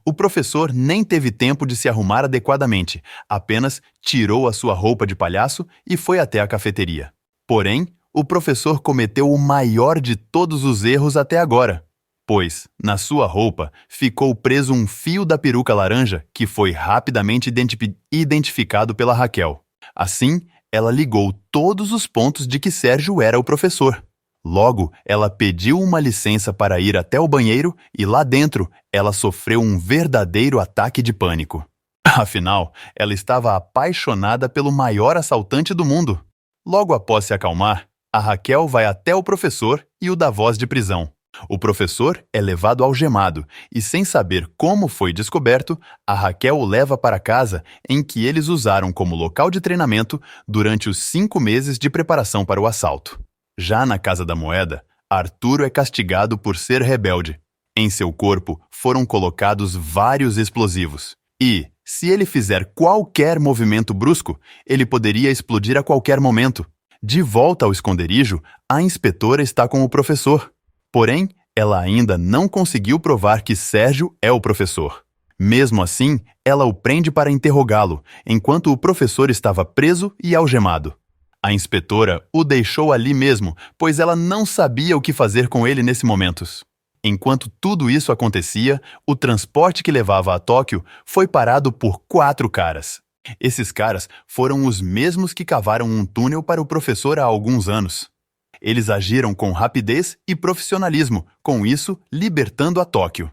O professor nem teve tempo de se arrumar adequadamente, apenas tirou a sua roupa de palhaço e foi até a cafeteria. Porém, o professor cometeu o maior de todos os erros até agora, pois, na sua roupa, ficou preso um fio da peruca laranja que foi rapidamente identificado pela Raquel. Assim, ela ligou todos os pontos de que Sérgio era o professor. Logo, ela pediu uma licença para ir até o banheiro e lá dentro, ela sofreu um verdadeiro ataque de pânico. Afinal, ela estava apaixonada pelo maior assaltante do mundo. Logo após se acalmar, a Raquel vai até o professor e o dá voz de prisão. O professor é levado algemado e, sem saber como foi descoberto, a Raquel o leva para casa em que eles usaram como local de treinamento durante os 5 meses de preparação para o assalto. Já na Casa da Moeda, Arturo é castigado por ser rebelde. Em seu corpo foram colocados vários explosivos. E, se ele fizer qualquer movimento brusco, ele poderia explodir a qualquer momento. De volta ao esconderijo, a inspetora está com o professor. Porém, ela ainda não conseguiu provar que Sérgio é o professor. Mesmo assim, ela o prende para interrogá-lo, enquanto o professor estava preso e algemado. A inspetora o deixou ali mesmo, pois ela não sabia o que fazer com ele nesse momento. Enquanto tudo isso acontecia, o transporte que levava a Tóquio foi parado por 4 caras. Esses caras foram os mesmos que cavaram um túnel para o professor há alguns anos. Eles agiram com rapidez e profissionalismo, com isso libertando a Tóquio.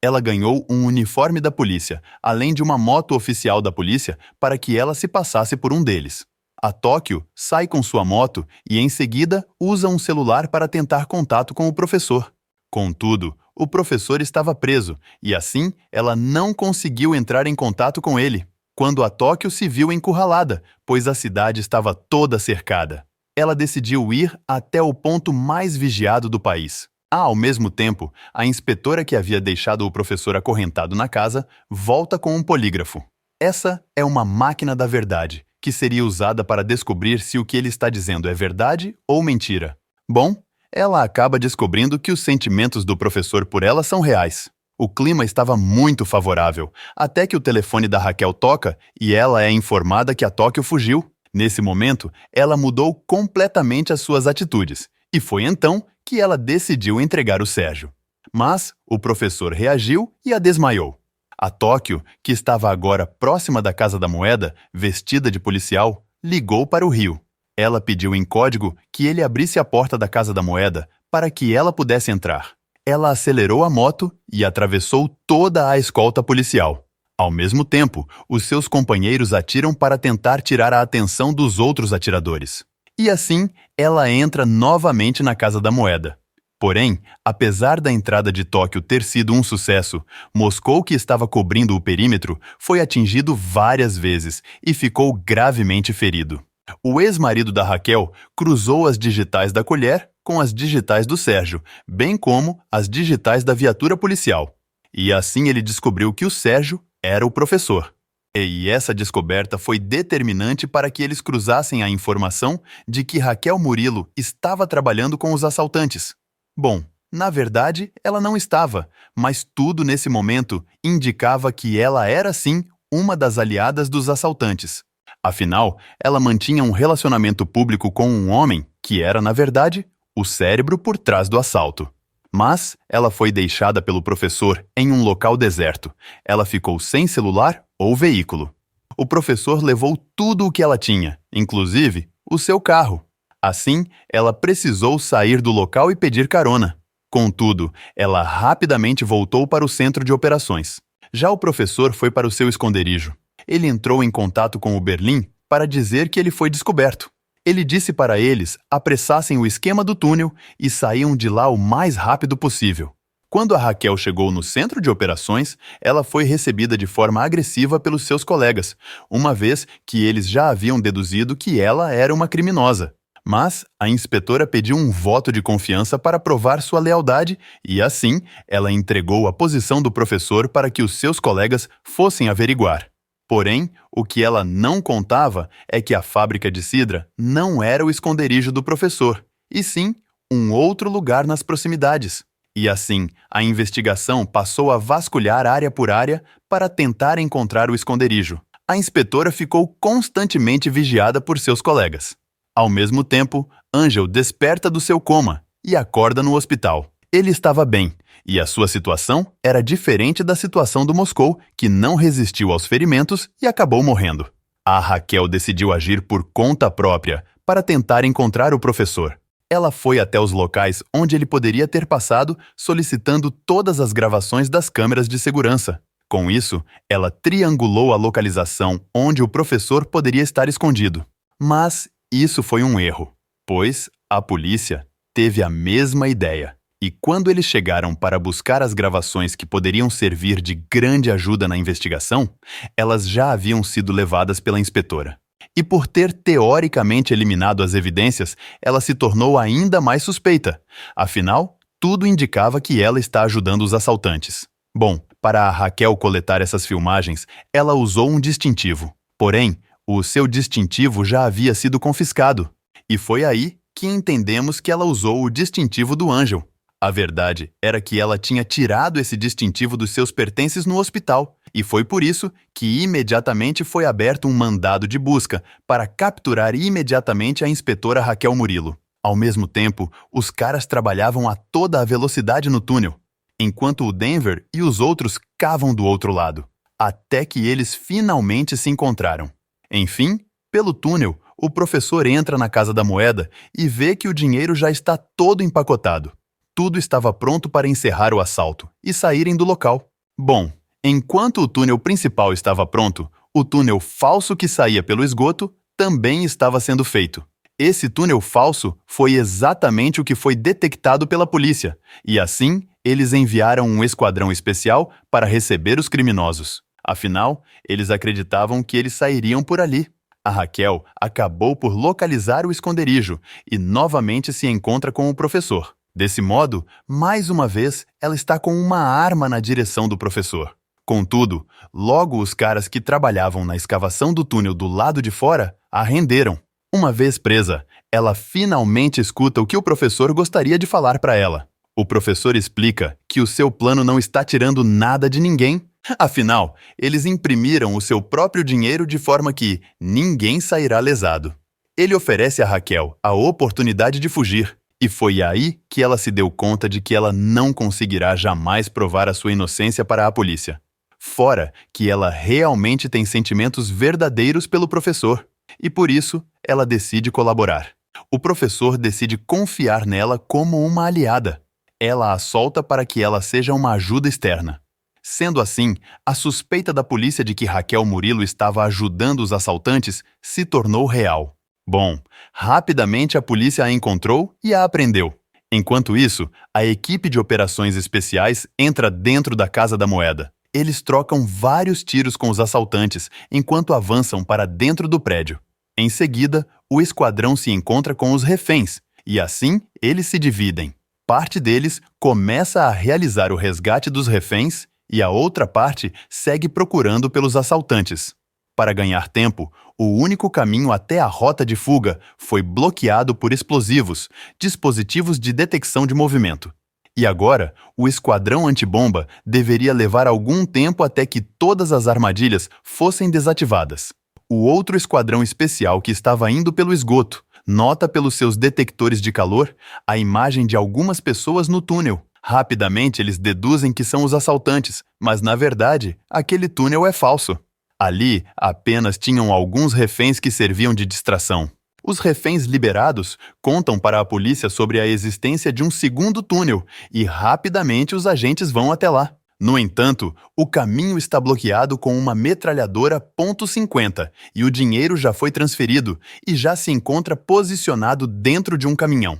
Ela ganhou um uniforme da polícia, além de uma moto oficial da polícia para que ela se passasse por um deles. A Tóquio sai com sua moto e, em seguida, usa um celular para tentar contato com o professor. Contudo, o professor estava preso e, assim, ela não conseguiu entrar em contato com ele. Quando a Tóquio se viu encurralada, pois a cidade estava toda cercada. Ela decidiu ir até o ponto mais vigiado do país. Ao mesmo tempo, a inspetora que havia deixado o professor acorrentado na casa volta com um polígrafo. Essa é uma máquina da verdade, que seria usada para descobrir se o que ele está dizendo é verdade ou mentira. Bom, ela acaba descobrindo que os sentimentos do professor por ela são reais. O clima estava muito favorável, até que o telefone da Raquel toca e ela é informada que a Tóquio fugiu. Nesse momento, ela mudou completamente as suas atitudes, e foi então que ela decidiu entregar o Sérgio. Mas o professor reagiu e a desmaiou. A Tóquio, que estava agora próxima da Casa da Moeda, vestida de policial, ligou para o Rio. Ela pediu em código que ele abrisse a porta da Casa da Moeda para que ela pudesse entrar. Ela acelerou a moto e atravessou toda a escolta policial. Ao mesmo tempo, os seus companheiros atiram para tentar tirar a atenção dos outros atiradores. E assim, ela entra novamente na Casa da Moeda. Porém, apesar da entrada de Tóquio ter sido um sucesso, Moscou, que estava cobrindo o perímetro, foi atingido várias vezes e ficou gravemente ferido. O ex-marido da Raquel cruzou as digitais da colher com as digitais do Sérgio, bem como as digitais da viatura policial. E assim ele descobriu que o Sérgio era o professor. E essa descoberta foi determinante para que eles cruzassem a informação de que Raquel Murilo estava trabalhando com os assaltantes. Bom, na verdade, ela não estava, mas tudo nesse momento indicava que ela era sim uma das aliadas dos assaltantes. Afinal, ela mantinha um relacionamento público com um homem que era, na verdade, o cérebro por trás do assalto. Mas ela foi deixada pelo professor em um local deserto. Ela ficou sem celular ou veículo. O professor levou tudo o que ela tinha, inclusive o seu carro. Assim, ela precisou sair do local e pedir carona. Contudo, ela rapidamente voltou para o centro de operações. Já o professor foi para o seu esconderijo. Ele entrou em contato com o Berlim para dizer que ele foi descoberto. Ele disse para eles apressassem o esquema do túnel e saíam de lá o mais rápido possível. Quando a Raquel chegou no centro de operações, ela foi recebida de forma agressiva pelos seus colegas, uma vez que eles já haviam deduzido que ela era uma criminosa. Mas a inspetora pediu um voto de confiança para provar sua lealdade e, assim, ela entregou a posição do professor para que os seus colegas fossem averiguar. Porém, o que ela não contava é que a fábrica de cidra não era o esconderijo do professor, e sim um outro lugar nas proximidades. E assim, a investigação passou a vasculhar área por área para tentar encontrar o esconderijo. A inspetora ficou constantemente vigiada por seus colegas. Ao mesmo tempo, Angel desperta do seu coma e acorda no hospital. Ele estava bem, e a sua situação era diferente da situação do Moscou, que não resistiu aos ferimentos e acabou morrendo. A Raquel decidiu agir por conta própria para tentar encontrar o professor. Ela foi até os locais onde ele poderia ter passado, solicitando todas as gravações das câmeras de segurança. Com isso, ela triangulou a localização onde o professor poderia estar escondido. Mas isso foi um erro, pois a polícia teve a mesma ideia. E quando eles chegaram para buscar as gravações que poderiam servir de grande ajuda na investigação, elas já haviam sido levadas pela inspetora. E por ter teoricamente eliminado as evidências, ela se tornou ainda mais suspeita. Afinal, tudo indicava que ela está ajudando os assaltantes. Bom, para a Raquel coletar essas filmagens, ela usou um distintivo. Porém, o seu distintivo já havia sido confiscado. E foi aí que entendemos que ela usou o distintivo do Angel. A verdade era que ela tinha tirado esse distintivo dos seus pertences no hospital, e foi por isso que imediatamente foi aberto um mandado de busca para capturar imediatamente a inspetora Raquel Murilo. Ao mesmo tempo, os caras trabalhavam a toda a velocidade no túnel, enquanto o Denver e os outros cavam do outro lado, até que eles finalmente se encontraram. Enfim, pelo túnel, o professor entra na Casa da Moeda e vê que o dinheiro já está todo empacotado. Tudo estava pronto para encerrar o assalto e saírem do local. Bom, enquanto o túnel principal estava pronto, o túnel falso que saía pelo esgoto também estava sendo feito. Esse túnel falso foi exatamente o que foi detectado pela polícia, e assim eles enviaram um esquadrão especial para receber os criminosos. Afinal, eles acreditavam que eles sairiam por ali. A Raquel acabou por localizar o esconderijo e novamente se encontra com o professor. Desse modo, mais uma vez, ela está com uma arma na direção do professor. Contudo, logo os caras que trabalhavam na escavação do túnel do lado de fora a renderam. Uma vez presa, ela finalmente escuta o que o professor gostaria de falar para ela. O professor explica que o seu plano não está tirando nada de ninguém. Afinal, eles imprimiram o seu próprio dinheiro de forma que ninguém sairá lesado. Ele oferece a Raquel a oportunidade de fugir. E foi aí que ela se deu conta de que ela não conseguirá jamais provar a sua inocência para a polícia. Fora que ela realmente tem sentimentos verdadeiros pelo professor. E por isso, ela decide colaborar. O professor decide confiar nela como uma aliada. Ela a solta para que ela seja uma ajuda externa. Sendo assim, a suspeita da polícia de que Raquel Murilo estava ajudando os assaltantes se tornou real. Bom, rapidamente a polícia a encontrou e a apreendeu. Enquanto isso, a equipe de operações especiais entra dentro da Casa da Moeda. Eles trocam vários tiros com os assaltantes enquanto avançam para dentro do prédio. Em seguida, o esquadrão se encontra com os reféns e assim eles se dividem. Parte deles começa a realizar o resgate dos reféns e a outra parte segue procurando pelos assaltantes. Para ganhar tempo, o único caminho até a rota de fuga foi bloqueado por explosivos, dispositivos de detecção de movimento. E agora, o esquadrão antibomba deveria levar algum tempo até que todas as armadilhas fossem desativadas. O outro esquadrão especial que estava indo pelo esgoto nota pelos seus detectores de calor a imagem de algumas pessoas no túnel. Rapidamente eles deduzem que são os assaltantes, mas na verdade, aquele túnel é falso. Ali apenas tinham alguns reféns que serviam de distração. Os reféns liberados contam para a polícia sobre a existência de um segundo túnel e rapidamente os agentes vão até lá. No entanto, o caminho está bloqueado com uma metralhadora .50 e o dinheiro já foi transferido e já se encontra posicionado dentro de um caminhão.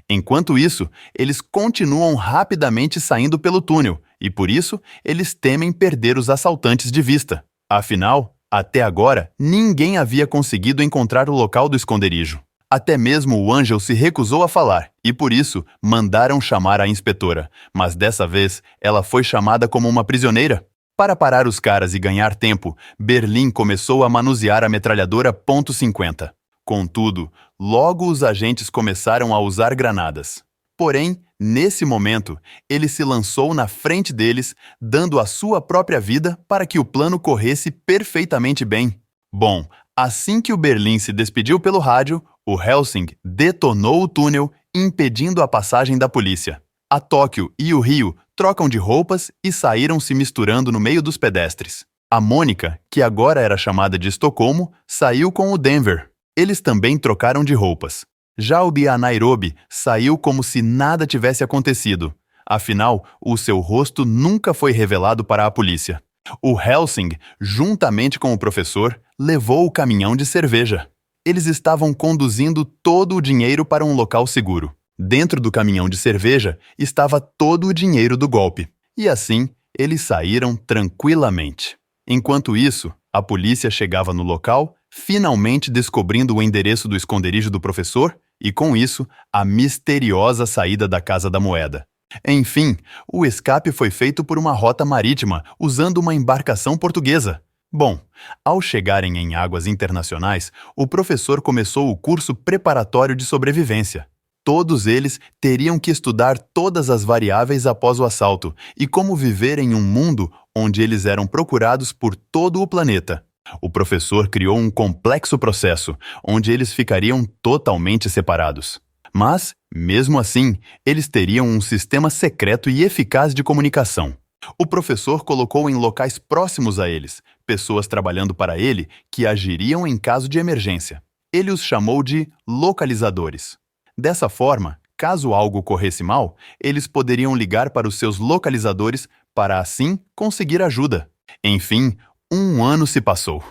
Enquanto isso, eles continuam rapidamente saindo pelo túnel e, por isso, eles temem perder os assaltantes de vista. Afinal, até agora, ninguém havia conseguido encontrar o local do esconderijo. Até mesmo o Ângel se recusou a falar e, por isso, mandaram chamar a inspetora. Mas dessa vez, ela foi chamada como uma prisioneira. Para parar os caras e ganhar tempo, Berlim começou a manusear a metralhadora .50. Contudo, logo os agentes começaram a usar granadas. Porém, nesse momento, ele se lançou na frente deles, dando a sua própria vida para que o plano corresse perfeitamente bem. Bom, assim que o Berlim se despediu pelo rádio, o Helsing detonou o túnel, impedindo a passagem da polícia. A Tóquio e o Rio trocam de roupas e saíram se misturando no meio dos pedestres. A Mônica, que agora era chamada de Estocolmo, saiu com o Denver. Eles também trocaram de roupas. Já o Bia Nairobi saiu como se nada tivesse acontecido. Afinal, o seu rosto nunca foi revelado para a polícia. O Helsing, juntamente com o professor, levou o caminhão de cerveja. Eles estavam conduzindo todo o dinheiro para um local seguro. Dentro do caminhão de cerveja estava todo o dinheiro do golpe. E assim, eles saíram tranquilamente. Enquanto isso, a polícia chegava no local, finalmente descobrindo o endereço do esconderijo do professor e, com isso, a misteriosa saída da Casa da Moeda. Enfim, o escape foi feito por uma rota marítima, usando uma embarcação portuguesa. Bom, ao chegarem em águas internacionais, o professor começou o curso preparatório de sobrevivência. Todos eles teriam que estudar todas as variáveis após o assalto e como viver em um mundo onde eles eram procurados por todo o planeta. O professor criou um complexo processo, onde eles ficariam totalmente separados. Mas, mesmo assim, eles teriam um sistema secreto e eficaz de comunicação. O professor colocou em locais próximos a eles, pessoas trabalhando para ele que agiriam em caso de emergência. Ele os chamou de localizadores. Dessa forma, caso algo corresse mal, eles poderiam ligar para os seus localizadores para, assim, conseguir ajuda. Enfim, 1 ano se passou.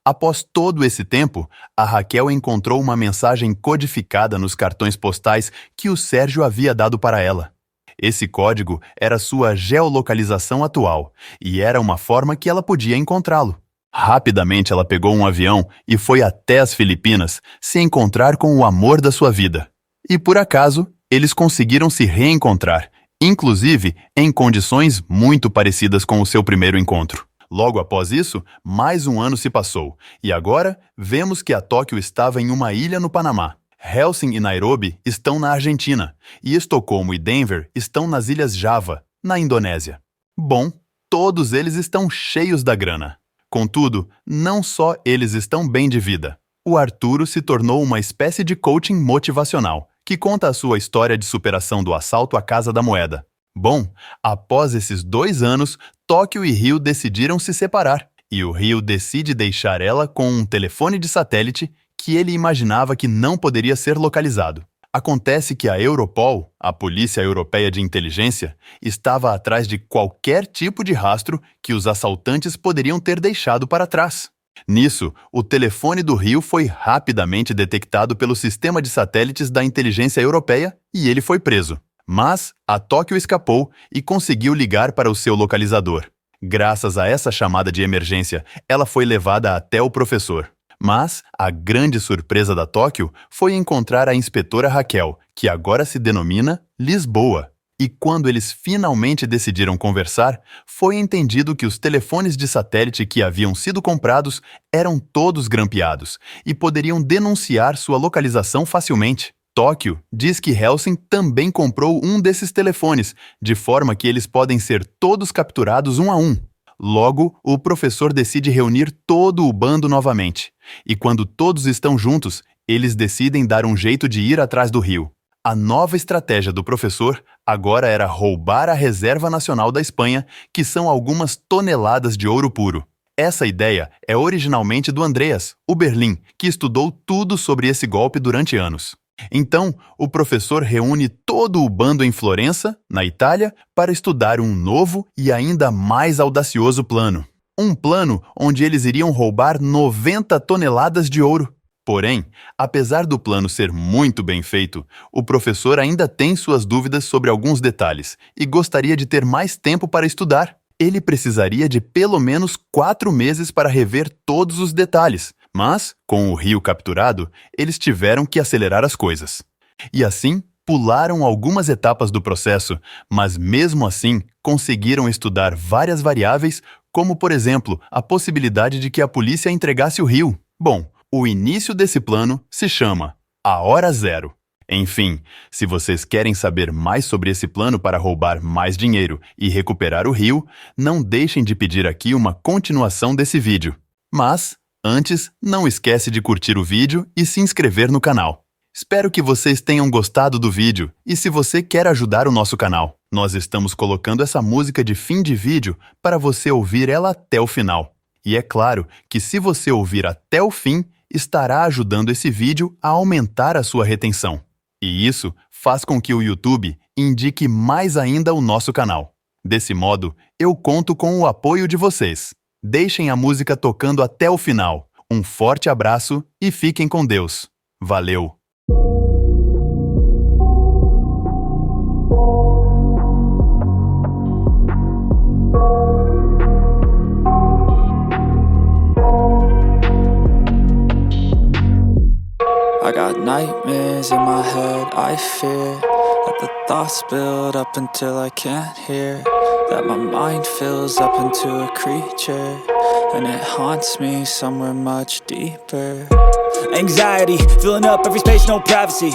Após todo esse tempo, a Raquel encontrou uma mensagem codificada nos cartões postais que o Sérgio havia dado para ela. Esse código era sua geolocalização atual e era uma forma que ela podia encontrá-lo. Rapidamente ela pegou um avião e foi até as Filipinas se encontrar com o amor da sua vida. E por acaso, eles conseguiram se reencontrar, inclusive em condições muito parecidas com o seu primeiro encontro. Logo após isso, mais 1 ano se passou, e agora vemos que a Tóquio estava em uma ilha no Panamá. Helsing e Nairobi estão na Argentina, e Estocolmo e Denver estão nas Ilhas Java, na Indonésia. Bom, todos eles estão cheios da grana. Contudo, não só eles estão bem de vida. O Arturo se tornou uma espécie de coaching motivacional, que conta a sua história de superação do assalto à Casa da Moeda. Bom, após esses 2 anos, Tóquio e Rio decidiram se separar, e o Rio decide deixar ela com um telefone de satélite que ele imaginava que não poderia ser localizado. Acontece que a Europol, a Polícia Europeia de Inteligência, estava atrás de qualquer tipo de rastro que os assaltantes poderiam ter deixado para trás. Nisso, o telefone do Rio foi rapidamente detectado pelo sistema de satélites da inteligência europeia e ele foi preso. Mas a Tóquio escapou e conseguiu ligar para o seu localizador. Graças a essa chamada de emergência, ela foi levada até o professor. Mas a grande surpresa da Tóquio foi encontrar a inspetora Raquel, que agora se denomina Lisboa. E quando eles finalmente decidiram conversar, foi entendido que os telefones de satélite que haviam sido comprados eram todos grampeados e poderiam denunciar sua localização facilmente. Tóquio diz que Helsing também comprou um desses telefones, de forma que eles podem ser todos capturados 1 a 1. Logo, o professor decide reunir todo o bando novamente. E quando todos estão juntos, eles decidem dar um jeito de ir atrás do Rio. A nova estratégia do professor agora era roubar a Reserva Nacional da Espanha, que são algumas toneladas de ouro puro. Essa ideia é originalmente do Andreas, o Berlim, que estudou tudo sobre esse golpe durante anos. Então, o professor reúne todo o bando em Florença, na Itália, para estudar um novo e ainda mais audacioso plano. Um plano onde eles iriam roubar 90 toneladas de ouro. Porém, apesar do plano ser muito bem feito, o professor ainda tem suas dúvidas sobre alguns detalhes e gostaria de ter mais tempo para estudar. Ele precisaria de pelo menos 4 meses para rever todos os detalhes, mas, com o rio capturado, eles tiveram que acelerar as coisas. E assim, pularam algumas etapas do processo, mas mesmo assim conseguiram estudar várias variáveis, como por exemplo, a possibilidade de que a polícia entregasse o rio. Bom, o início desse plano se chama A Hora Zero. Enfim, se vocês querem saber mais sobre esse plano para roubar mais dinheiro e recuperar o rio, não deixem de pedir aqui uma continuação desse vídeo. Mas, antes, não esquece de curtir o vídeo e se inscrever no canal. Espero que vocês tenham gostado do vídeo e se você quer ajudar o nosso canal, nós estamos colocando essa música de fim de vídeo para você ouvir ela até o final. E é claro que se você ouvir até o fim, estará ajudando esse vídeo a aumentar a sua retenção. E isso faz com que o YouTube indique mais ainda o nosso canal. Desse modo, eu conto com o apoio de vocês. Deixem a música tocando até o final. Um forte abraço e fiquem com Deus. Valeu! I got nightmares in my head, I fear that the thoughts build up until I can't hear, that my mind fills up into a creature, and it haunts me somewhere much deeper. Anxiety, filling up every space, no privacy,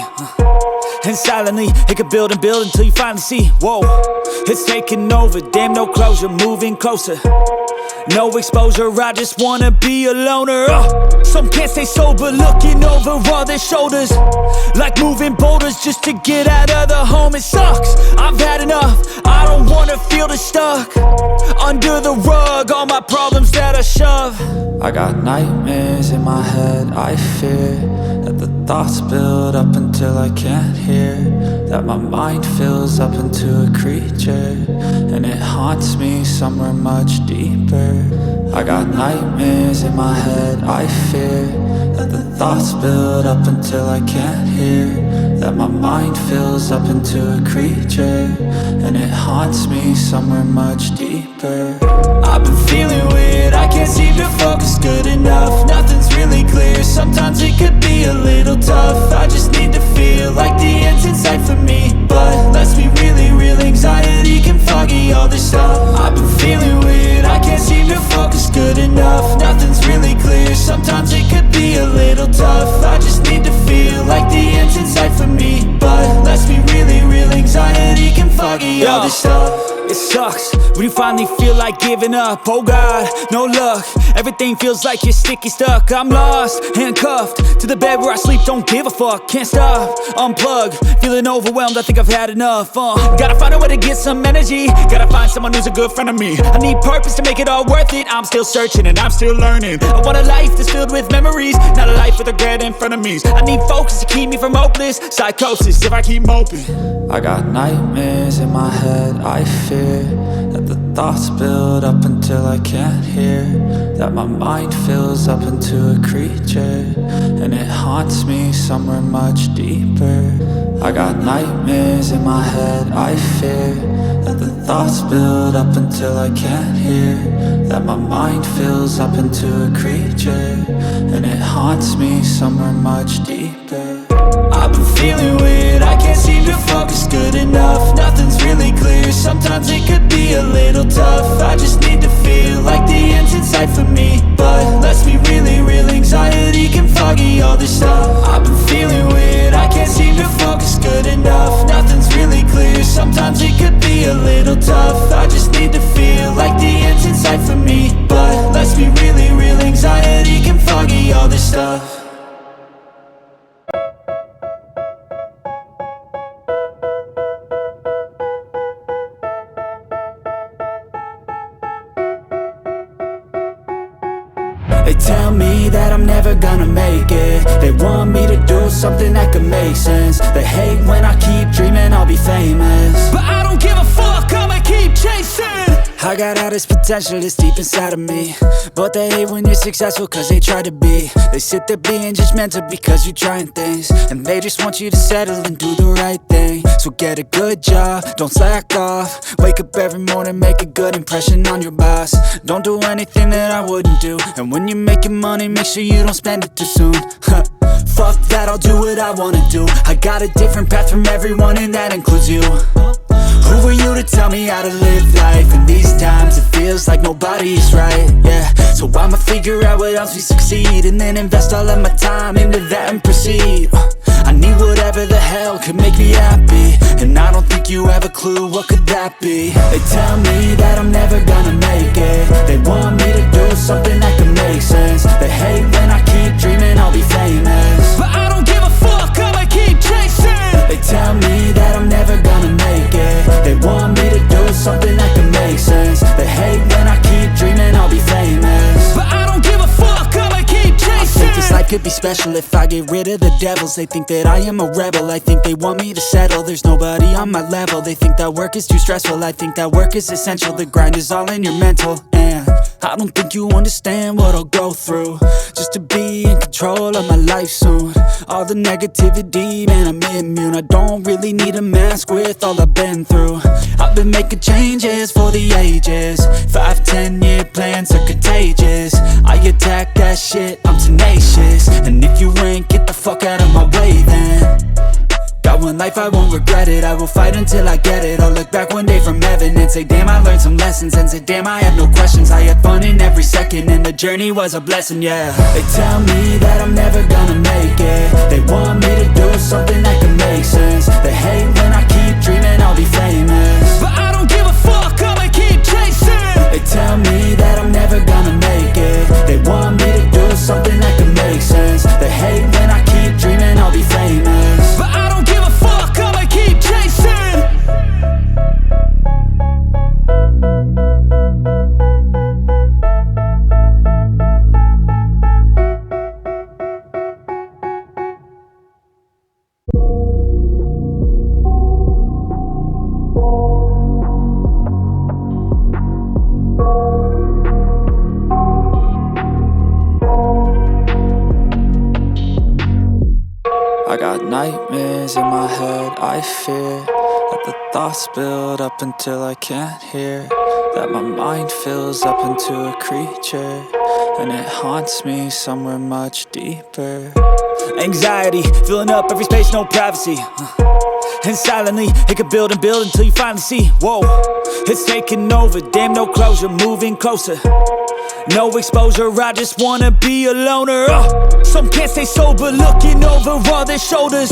and silently, it could build and build until you finally see, whoa, it's taking over, damn no closure, moving closer. No exposure, I just wanna be a loner. Some can't stay sober, looking over all their shoulders, like moving boulders just to get out of the home. It sucks, I've had enough, I don't wanna feel the stuck under the rug, all my problems that I shove. I got nightmares in my head, I fear that the thoughts build up until I can't hear, that my mind fills up into a creature, and it haunts me somewhere much deeper. I got nightmares in my head, I fear that the thoughts build up until I can't hear, that my mind fills up into a creature, and it haunts me somewhere much deeper. I've been feeling weird, I can't seem to focus good enough, nothing's really clear, sometimes it could be a little tough, I just need to feel like the end's in sight for me, but let's be really real, anxiety can foggy all this stuff. I've been feeling weird, I can't seem to focus good enough, nothing's really clear, sometimes it could be a little tough, I just need to feel like the end's in sight for me, but let's be really real, anxiety can foggy all this stuff. It sucks when you finally feel like giving up. Oh God, no luck, everything feels like you're sticky stuck. I'm lost, handcuffed to the bed where I sleep, don't give a fuck. Can't stop, unplug, feeling overwhelmed, I think I've had enough. Gotta find a way to get some energy, gotta find someone who's a good friend of me. I need purpose to make it all worth it, I'm still searching and I'm still learning. I want a life that's filled with memories, not a life with regret and frenemies. I need focus to keep me from hopeless psychosis if I keep moping. I got nightmares in my head, I fear that the thoughts build up until I can't hear, that my mind fills up into a creature, and it haunts me somewhere much deeper. I got nightmares in my head, I fear that the thoughts build up until I can't hear, that my mind fills up into a creature, and it haunts me somewhere much deeper. I've been feeling weird, I can't seem to focus good enough, nothing's really clear, sometimes it could be a little tough, I just need to feel like the end's in sight for me, but let's be really real, anxiety can foggy all this stuff. I've been feeling weird, I can't seem to focus good enough, nothing's really clear, sometimes it could be a little tough, I just need to feel like the end's in sight for me, but let's be really real, anxiety can foggy all this stuff. They tell me that I'm never gonna make it. They want me to do something that could make sense. They hate when I keep dreaming I'll be famous, but I don't give a fuck, I'ma keep chasing. I got all this potential that's deep inside of me, but they hate when you're successful cause they try to be. They sit there being judgmental because you're trying things, and they just want you to settle and do the right thing. So get a good job, don't slack off. Wake up every morning, make a good impression on your boss. Don't do anything that I wouldn't do, and when you're making money, make sure you don't spend it too soon. Fuck that, I'll do what I wanna do. I got a different path from everyone, and that includes you. Who are you to tell me how to live life? In these times it feels like nobody's right, yeah. So I'ma figure out what else we succeed, and then invest all of my time into that and proceed. I need whatever the hell could make me happy, and I don't think you have a clue what could that be. They tell me that I'm never gonna make it. They want me to do something that could make sense. They hate when I keep dreaming I'll be famous, but I don't give a fuck, I'ma keep chasing. They tell me that I'm never gonna make it. They want me to do something that can make sense. They hate when I keep dreaming I'll be famous, but I don't give a fuck, I'ma keep chasing. I think this life could be special if I get rid of the devils. They think that I am a rebel, I think they want me to settle. There's nobody on my level. They think that work is too stressful, I think that work is essential. The grind is all in your mental, and I don't think you understand what I'll go through just to be in control of my life soon. All the negativity, man, I'm immune. I don't really need a mask with all I've been through. I've been making changes for the ages. 5-10 year plans are contagious. I attack that shit, I'm tenacious. And if you ain't, get the fuck out of my way then. Got one life, I won't regret it. I will fight until I get it. I'll look back one day from heaven and say, damn, I learned some lessons. And say, damn, I had no questions. I had fun in every second, and the journey was a blessing, yeah. They tell me that I'm never gonna make it. They want me to do something that can make sense. They hate when I keep dreaming I'll be famous, but I don't give a fuck, I'ma keep chasing. They tell me that I'm never gonna make it. They want me to do something that can make sense. They hate when I keep dreaming I'll be famous, but I don't give a fuck, I'ma keep chasing. I got nightmares in my head, I fear that the thoughts build up until I can't hear, that my mind fills up into a creature, and it haunts me somewhere much deeper. Anxiety, filling up every space, no privacy. And silently, it could build and build until you finally see, whoa, it's taking over, damn, no closure, moving closer. No exposure, I just wanna be a loner. Some can't stay sober, looking over all their shoulders,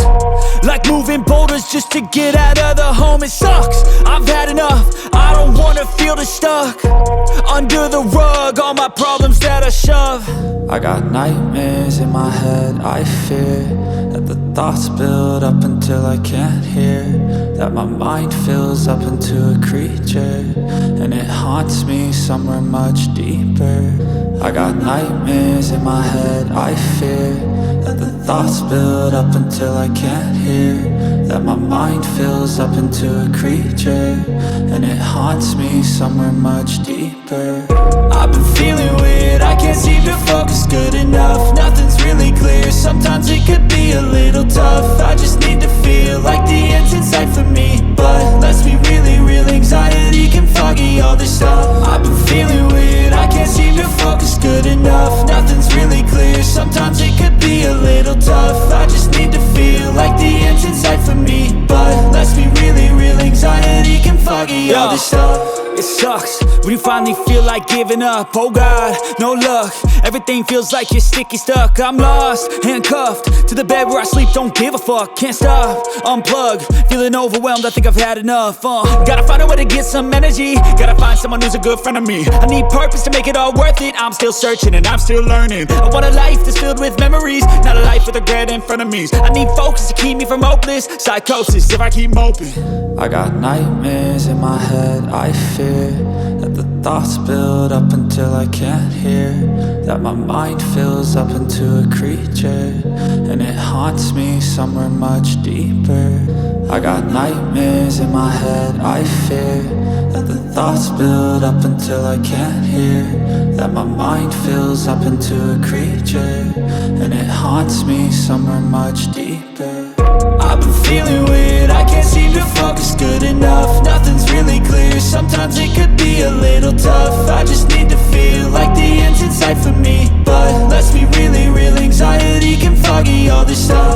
like moving boulders just to get out of the home. It sucks, I've had enough, I don't wanna feel the stuck under the rug, all my problems that I shove. I got nightmares in my head, I fear that the thoughts build up until I can't hear, that my mind fills up into a creature, and it haunts me somewhere much deeper. I got nightmares in my head, I fear that the thoughts build up until I can't hear, that my mind fills up into a creature, and it haunts me somewhere much deeper. I've been feeling weird, I can't seem to focus good enough. Nothing's really clear, sometimes it could be a little tough. I just need to feel like the end's in sight for me, but let's be really real, anxiety can foggy all this stuff. I've been feeling weird, I can't seem to focus good enough. Nothing's really clear, sometimes it could be a little tough. I just need to feel like the end's in sight for me, but let's be really real, anxiety can foggy all this stuff. It sucks when you finally feel like giving up. Oh God, no luck, everything feels like you're sticky stuck. I'm lost, handcuffed to the bed where I sleep, don't give a fuck. Can't stop, unplug, feeling overwhelmed, I think I've had enough. Gotta find a way to get some energy, gotta find someone who's a good friend of me. I need purpose to make it all worth it, I'm still searching and I'm still learning. I want a life that's filled with memories, not a life with regret and frenemies. I need focus to keep me from hopeless psychosis if I keep moping. I got nightmares in my head, I fear that the thoughts build up until I can't hear, that my mind fills up into a creature, and it haunts me somewhere much deeper. I got nightmares in my head, I fear that the thoughts build up until I can't hear, that my mind fills up into a creature, and it haunts me somewhere much deeper. I've been feeling weird, I can't seem to focus good enough. Nothing's really clear, sometimes it could be a little tough. I just need to feel like the end's in sight for me, but let's be really real, anxiety can foggy all this stuff.